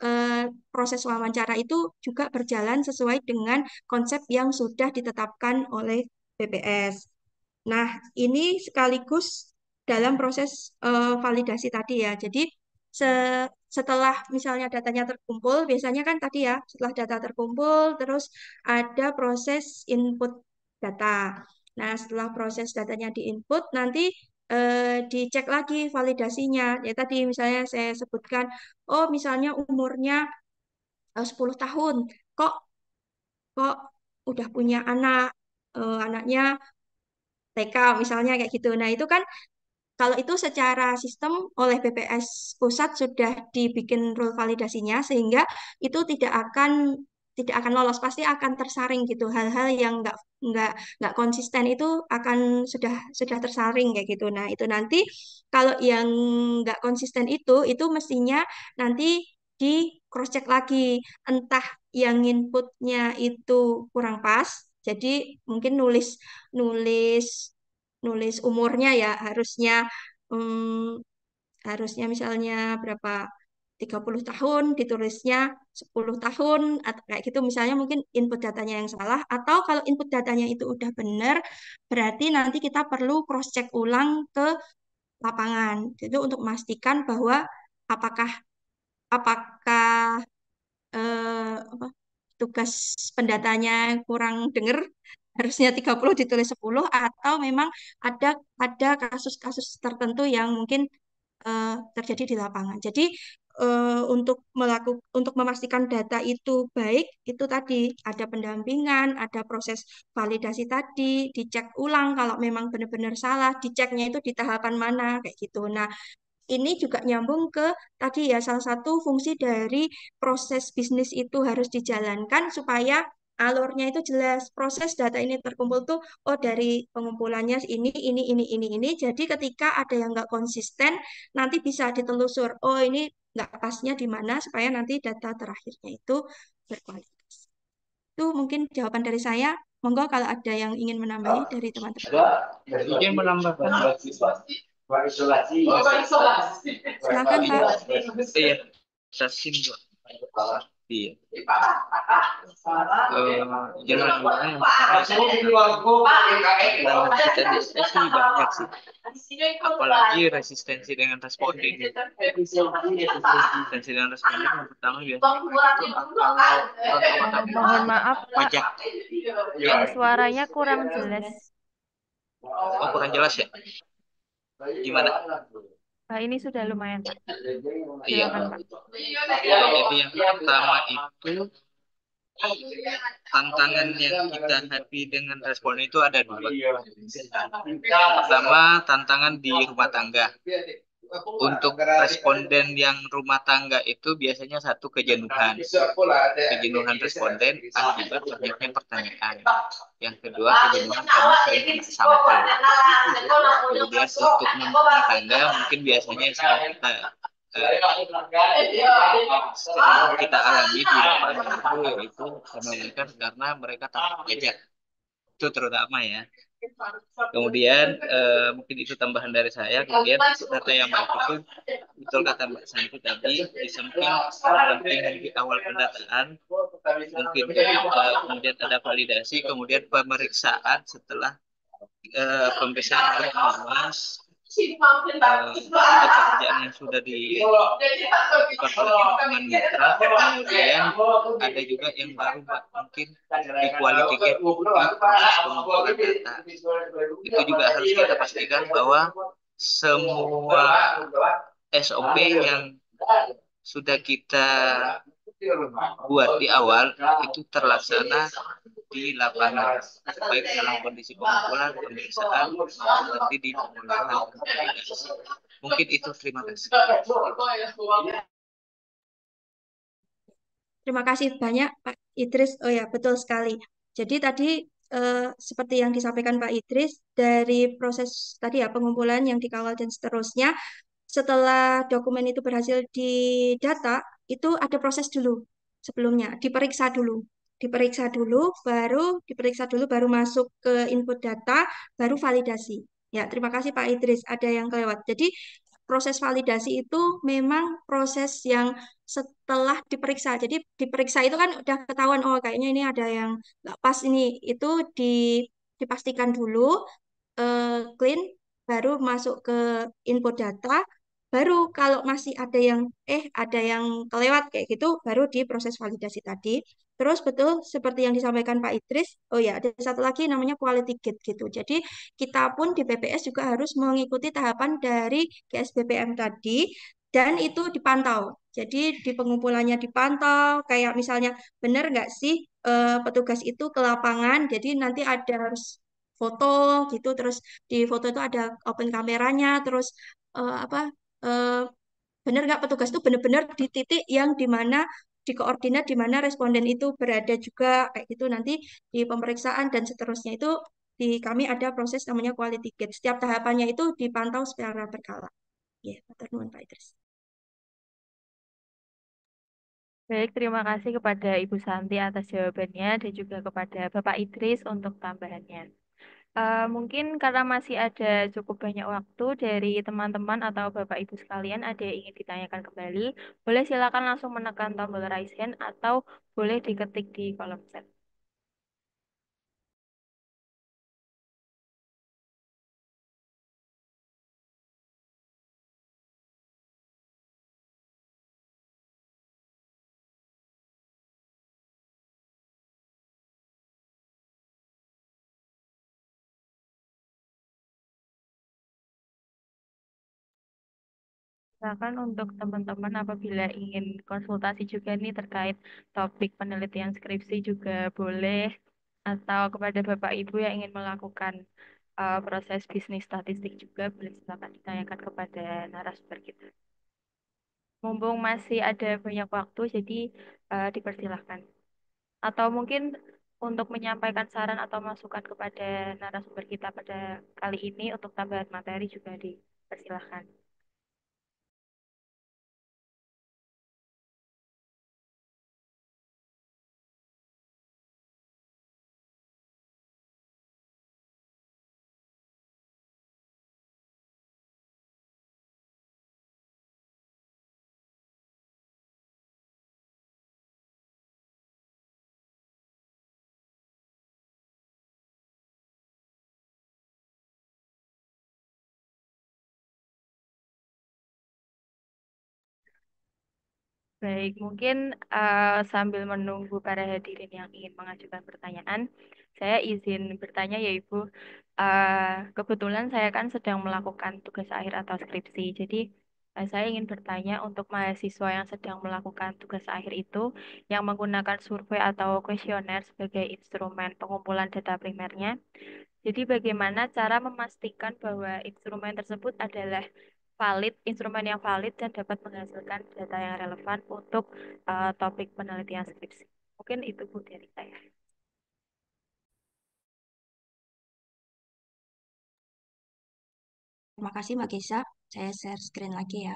proses wawancara itu juga berjalan sesuai dengan konsep yang sudah ditetapkan oleh BPS. Nah, ini sekaligus dalam proses validasi tadi ya. Jadi setelah misalnya datanya terkumpul, biasanya kan tadi ya, setelah data terkumpul, terus ada proses input data. Nah, setelah proses datanya diinput, nanti dicek lagi validasinya. Ya tadi misalnya saya sebutkan, oh misalnya umurnya 10 tahun, kok kok udah punya anak, anaknya TK misalnya kayak gitu. Nah, itu kan kalau itu secara sistem oleh BPS pusat sudah dibikin rule validasinya sehingga itu tidak akan lolos pasti akan tersaring gitu hal-hal yang nggak nggak konsisten itu akan sudah tersaring kayak gitu. Nah itu nanti kalau yang nggak konsisten itu mestinya nanti di cross check lagi entah yang inputnya itu kurang pas jadi mungkin nulis nulis nulis umurnya ya harusnya misalnya berapa 30 tahun ditulisnya 10 tahun atau kayak gitu misalnya mungkin input datanya yang salah atau kalau input datanya itu udah benar berarti nanti kita perlu cross check ulang ke lapangan itu untuk memastikan bahwa apakah apakah apa, tugas pendatanya kurang dengar harusnya 30 ditulis 10 atau memang ada ada kasus-kasus tertentu yang mungkin terjadi di lapangan. Jadi untuk memastikan data itu baik itu tadi ada pendampingan, ada proses validasi tadi, dicek ulang kalau memang benar-benar salah, diceknya itu di tahapan mana kayak gitu. Nah, ini juga nyambung ke tadi ya salah satu fungsi dari proses bisnis itu harus dijalankan supaya alurnya itu jelas. Proses data ini terkumpul tuh oh dari pengumpulannya ini. Jadi ketika ada yang nggak konsisten nanti bisa ditelusur. Oh ini nggak pasnya di mana supaya nanti data terakhirnya itu berkualitas. Itu mungkin jawaban dari saya. Monggo kalau ada yang ingin menambahi dari teman-teman. Mungkin menambahkan Silakan Pak. iya sasin juga iya jangan lupa yang resistensi banyak sih apalagi resistensi dengan responden resistensi dengan responden yang pertama biasanya Mohon maaf, Pak. pajak Suaranya kurang jelas. oh kurang jelas ya gimana Ini sudah lumayan, Pak. iya Silakan, Pak. jadi yang pertama itu tantangan yang kita hadapi dengan respon itu ada dua. Pertama, tantangan di rumah tangga. Untuk responden yang rumah tangga itu biasanya satu kejenuhan. Kejenuhan responden akibat banyaknya pertanyaan. Yang kedua, kejenuhan karena sering kena sampel. Kemudian untuk rumah tangga mungkin biasanya yang sering kita alami di lapangan itu yaitu penolakan karena mereka takut pajak itu terutama ya Kemudian mungkin itu tambahan dari saya. Kemudian untuk data yang baik itu betul kata Mbak Santi tadi, di samping pendampingan di awal pendataan, mungkin kemudian ada validasi, kemudian pemeriksaan setelah pemeriksaan pengawas, pekerjaan yang sudah dilakukan oleh teman mitra, kemudian ada juga yang baru Mbak, mungkin di quality gap di proses pengumpulan data. Itu juga harus kita pastikan bahwa semua SOP yang sudah kita buat di awal itu terlaksana di lapangan, baik dalam kondisi pengumpulan, pemeriksaan, maupun nanti di pengolahan dan validasi. Mungkin itu, terima kasih. Terima kasih banyak Pak Idris. Oh ya, betul sekali. Jadi tadi seperti yang disampaikan Pak Idris, dari proses tadi ya pengumpulan yang dikawal dan seterusnya, setelah dokumen itu berhasil didata, itu ada proses dulu sebelumnya, diperiksa dulu, baru masuk ke input data, baru validasi. Ya, terima kasih Pak Idris. Ada yang kelewat. Jadi proses validasi itu memang proses yang setelah diperiksa. Jadi diperiksa itu kan udah ketahuan, oh kayaknya ini ada yang nggak pas ini. Itu dipastikan dulu clean, baru masuk ke input data, baru kalau masih ada yang kelewat kayak gitu, baru diproses validasi tadi. Terus betul seperti yang disampaikan Pak Idris, oh ya ada satu lagi namanya quality gate gitu. Jadi kita pun di BPS juga harus mengikuti tahapan dari GSBPM tadi dan itu dipantau. Jadi di pengumpulannya dipantau, kayak misalnya benar nggak sih petugas itu ke lapangan, jadi nanti ada harus foto gitu, terus di foto itu ada open kameranya, terus apa eh, benar nggak petugas itu benar-benar di titik yang dimana di koordinat di mana responden itu berada juga kayak gitu nanti di pemeriksaan dan seterusnya itu di kami ada proses namanya quality gate. Setiap tahapannya itu dipantau secara berkala. Ya, matur nuwun Pak Idris. Baik, terima kasih kepada Ibu Santi atas jawabannya dan juga kepada Bapak Idris untuk tambahannya. Mungkin karena masih ada cukup banyak waktu dari teman-teman atau Bapak Ibu sekalian, ada yang ingin ditanyakan kembali, boleh silakan langsung menekan tombol raise hand atau boleh diketik di kolom chat. Silakan untuk teman-teman apabila ingin konsultasi juga nih terkait topik penelitian skripsi juga boleh, atau kepada Bapak Ibu yang ingin melakukan proses bisnis statistik juga boleh silakan ditanyakan kepada narasumber kita. Mumpung masih ada banyak waktu, jadi dipersilahkan. Atau mungkin untuk menyampaikan saran atau masukan kepada narasumber kita pada kali ini untuk tambahan materi juga dipersilahkan. Baik, mungkin sambil menunggu para hadirin yang ingin mengajukan pertanyaan, saya izin bertanya ya Ibu. Kebetulan saya kan sedang melakukan tugas akhir atau skripsi, jadi saya ingin bertanya untuk mahasiswa yang sedang melakukan tugas akhir itu, yang menggunakan survei atau kuesioner sebagai instrumen pengumpulan data primernya. Jadi bagaimana cara memastikan bahwa instrumen tersebut adalah instrumen yang valid dan dapat menghasilkan data yang relevan untuk topik penelitian skripsi. Mungkin itu Bu dari saya. Terima kasih Mbak Gesa. Saya share screen lagi ya.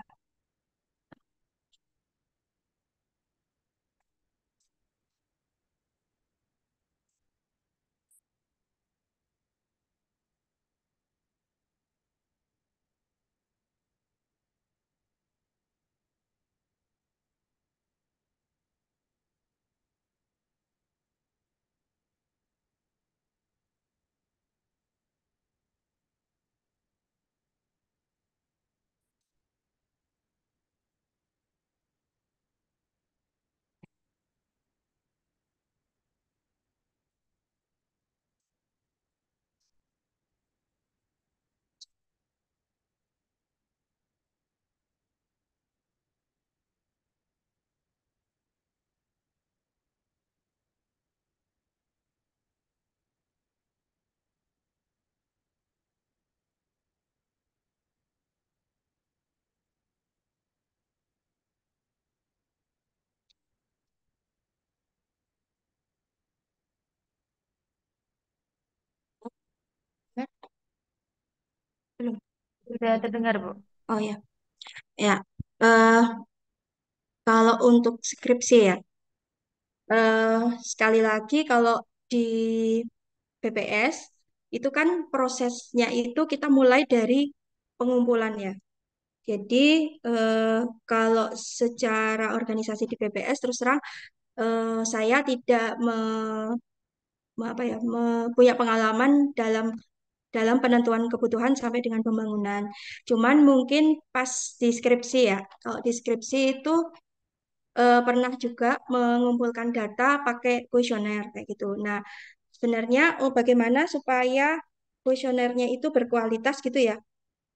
Sudah terdengar, Bu. Oh ya, ya. Eh, Kalau untuk skripsi ya, eh, sekali lagi kalau di BPS itu kan prosesnya itu kita mulai dari pengumpulannya. Jadi kalau secara organisasi di BPS terus terang saya tidak punya pengalaman dalam penentuan kebutuhan sampai dengan pembangunan. Cuman mungkin pas di skripsi ya, kalau di skripsi itu pernah juga mengumpulkan data pakai kuesioner kayak gitu. Nah, sebenarnya bagaimana supaya kuesionernya itu berkualitas gitu ya.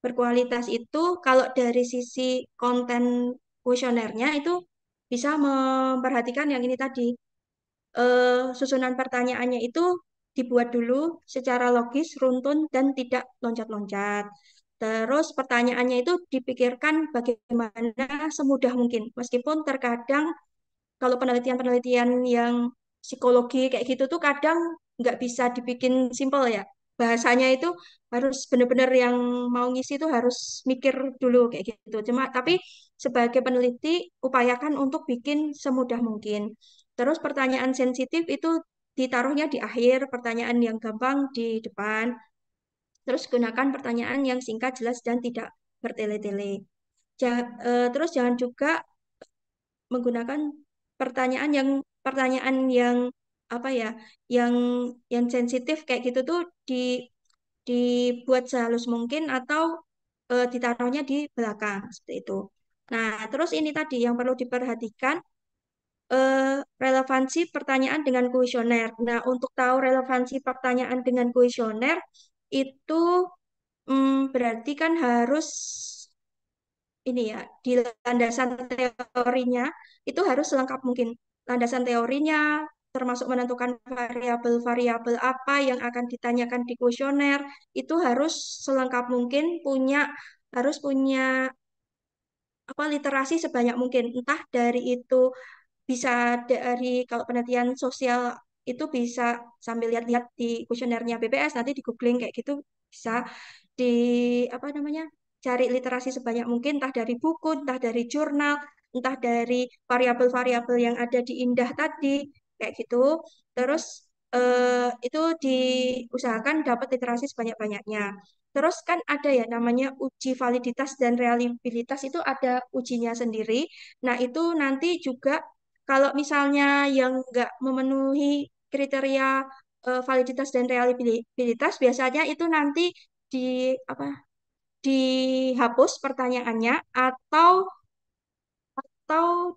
Berkualitas itu kalau dari sisi konten kuesionernya itu bisa memperhatikan yang ini tadi. Susunan pertanyaannya itu dibuat dulu secara logis, runtun, dan tidak loncat-loncat. Terus pertanyaannya itu dipikirkan bagaimana semudah mungkin. Meskipun terkadang kalau penelitian-penelitian yang psikologi kayak gitu tuh kadang nggak bisa dibikin simple ya. Bahasanya itu harus benar-benar yang mau ngisi itu harus mikir dulu kayak gitu. Cuma tapi sebagai peneliti upayakan untuk bikin semudah mungkin. Terus pertanyaan sensitif itu ditaruhnya di akhir, pertanyaan yang gampang di depan. Terus gunakan pertanyaan yang singkat, jelas, dan tidak bertele-tele. Terus jangan juga menggunakan pertanyaan yang apa ya, yang sensitif kayak gitu tuh dibuat sehalus mungkin atau ditaruhnya di belakang seperti itu. Nah, terus ini tadi yang perlu diperhatikan relevansi pertanyaan dengan kuesioner. Nah, untuk tahu relevansi pertanyaan dengan kuesioner itu berarti kan harus ini ya, di landasan teorinya itu harus selengkap mungkin. Landasan teorinya termasuk menentukan variabel-variabel apa yang akan ditanyakan di kuesioner itu harus selengkap mungkin harus punya apa literasi sebanyak mungkin. Entah dari itu bisa dari kalau penelitian sosial itu bisa sambil lihat-lihat di kuesionernya BPS nanti di googling kayak gitu bisa di apa namanya cari literasi sebanyak mungkin entah dari buku, entah dari jurnal, entah dari variabel-variabel yang ada di Indah tadi kayak gitu. Terus itu diusahakan dapat literasi sebanyak-banyaknya. Terus kan ada ya namanya uji validitas dan reliabilitas itu ada ujinya sendiri. Nah, itu nanti juga kalau misalnya yang nggak memenuhi kriteria validitas dan reliabilitas, biasanya itu nanti di apa dihapus pertanyaannya atau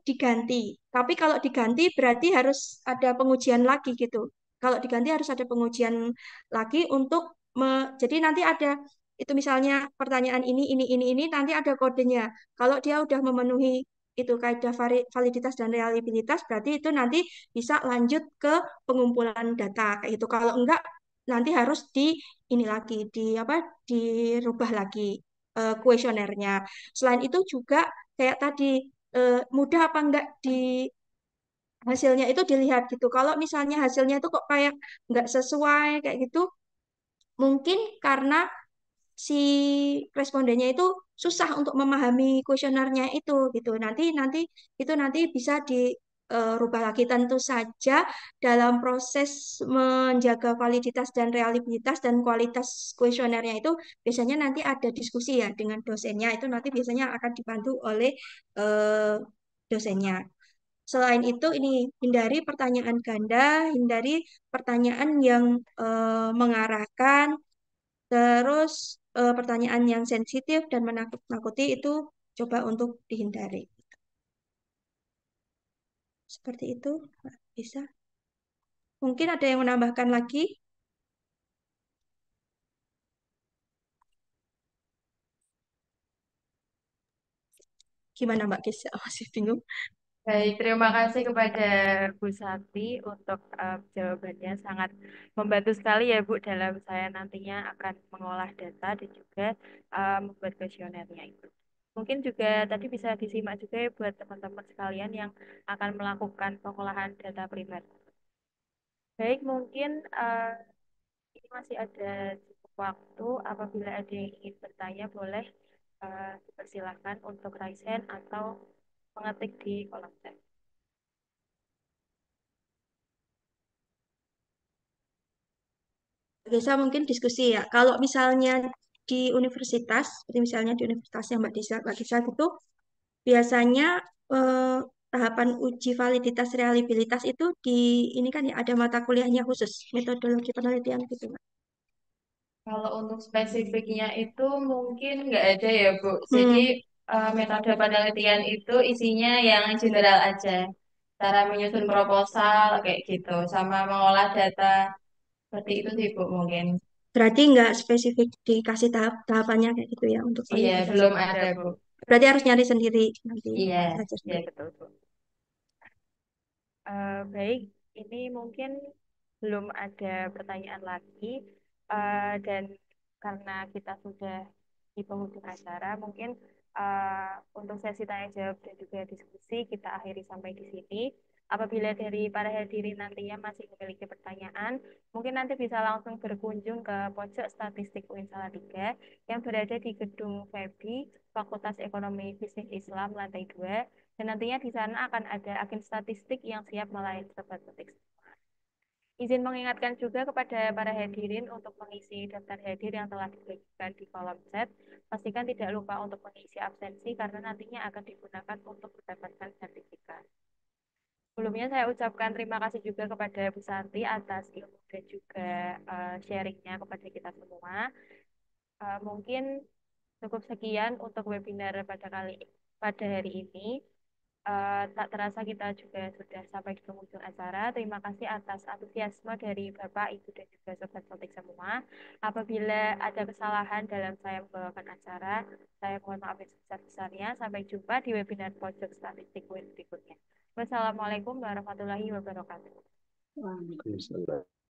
diganti. Tapi kalau diganti berarti harus ada pengujian lagi gitu. Kalau diganti harus ada pengujian lagi untuk jadi nanti ada itu misalnya pertanyaan ini nanti ada kodenya. Kalau dia udah memenuhi itu kaidah validitas dan reliabilitas berarti itu nanti bisa lanjut ke pengumpulan data kayak gitu. Kalau enggak nanti harus ini lagi dirubah lagi kuesionernya. Selain itu juga kayak tadi mudah apa enggak di hasilnya itu dilihat gitu. Kalau misalnya hasilnya itu kok kayak nggak sesuai kayak gitu, mungkin karena si respondennya itu susah untuk memahami kuesionernya itu gitu. Nanti bisa dirubah lagi tentu saja dalam proses menjaga validitas dan reliabilitas dan kualitas kuesionernya itu biasanya nanti ada diskusi ya dengan dosennya itu nanti biasanya akan dibantu oleh eh, dosennya. Selain itu, ini hindari pertanyaan ganda, hindari pertanyaan yang mengarahkan, terus pertanyaan yang sensitif dan menakut-nakuti itu coba untuk dihindari. Seperti itu, Mbak. Bisa. Mungkin ada yang menambahkan lagi? Gimana Mbak Kisa? Masih bingung? Baik, terima kasih kepada Bu Santi untuk jawabannya sangat membantu sekali ya Bu dalam saya nantinya akan mengolah data dan juga membuat kuesionernya itu. Mungkin juga tadi bisa disimak juga ya buat teman-teman sekalian yang akan melakukan pengolahan data primer. Baik, mungkin ini masih ada waktu. Apabila ada yang ingin bertanya, boleh dipersilakan untuk raise hand atau mengetik di kolom chat. Bisa mungkin diskusi ya. Kalau misalnya di universitas, seperti misalnya di universitas yang Mbak Disa gitu, biasanya tahapan uji validitas reliabilitas itu di ini kan ya ada mata kuliahnya khusus metodologi penelitian gitu Mbak. Kalau untuk spesifiknya itu mungkin nggak ada ya, Bu. Jadi Hmm, metode penelitian itu isinya yang general aja. Cara menyusun proposal kayak gitu, sama mengolah data seperti itu sih, Bu, mungkin. berarti nggak spesifik dikasih tahapannya kayak gitu ya untuk Iya, validitas. belum ada, Bu. Berarti harus nyari sendiri nanti Iya, belajar iya sendiri. betul, Bu. Baik, ini mungkin belum ada pertanyaan lagi. Dan karena kita sudah di penghujung acara, mungkin untuk sesi tanya jawab dan juga diskusi kita akhiri sampai di sini. Apabila dari para hadirin nantinya masih memiliki pertanyaan, mungkin nanti bisa langsung berkunjung ke pojok statistik UIN Salatiga yang berada di gedung FEBI, Fakultas Ekonomi Bisnis Islam, lantai 2. Dan nantinya di sana akan ada agen statistik yang siap melayani sobat petik. Izin mengingatkan juga kepada para hadirin untuk mengisi daftar hadir yang telah dibagikan di kolom chat. Pastikan tidak lupa untuk mengisi absensi karena nantinya akan digunakan untuk mendapatkan sertifikat. Sebelumnya saya ucapkan terima kasih juga kepada Bu Santi atas ilmu dan juga sharingnya kepada kita semua. Mungkin cukup sekian untuk webinar pada hari ini. Tak terasa kita juga sudah sampai di penghujung acara. Terima kasih atas antusiasme dari Bapak, Ibu, dan juga Sobat Sotik semua. Apabila ada kesalahan dalam saya membawakan acara, saya mohon maaf yang sebesar-besarnya. Sampai jumpa di webinar Pojok Statistik berikutnya. Wassalamualaikum warahmatullahi wabarakatuh. Waalaikumsalam.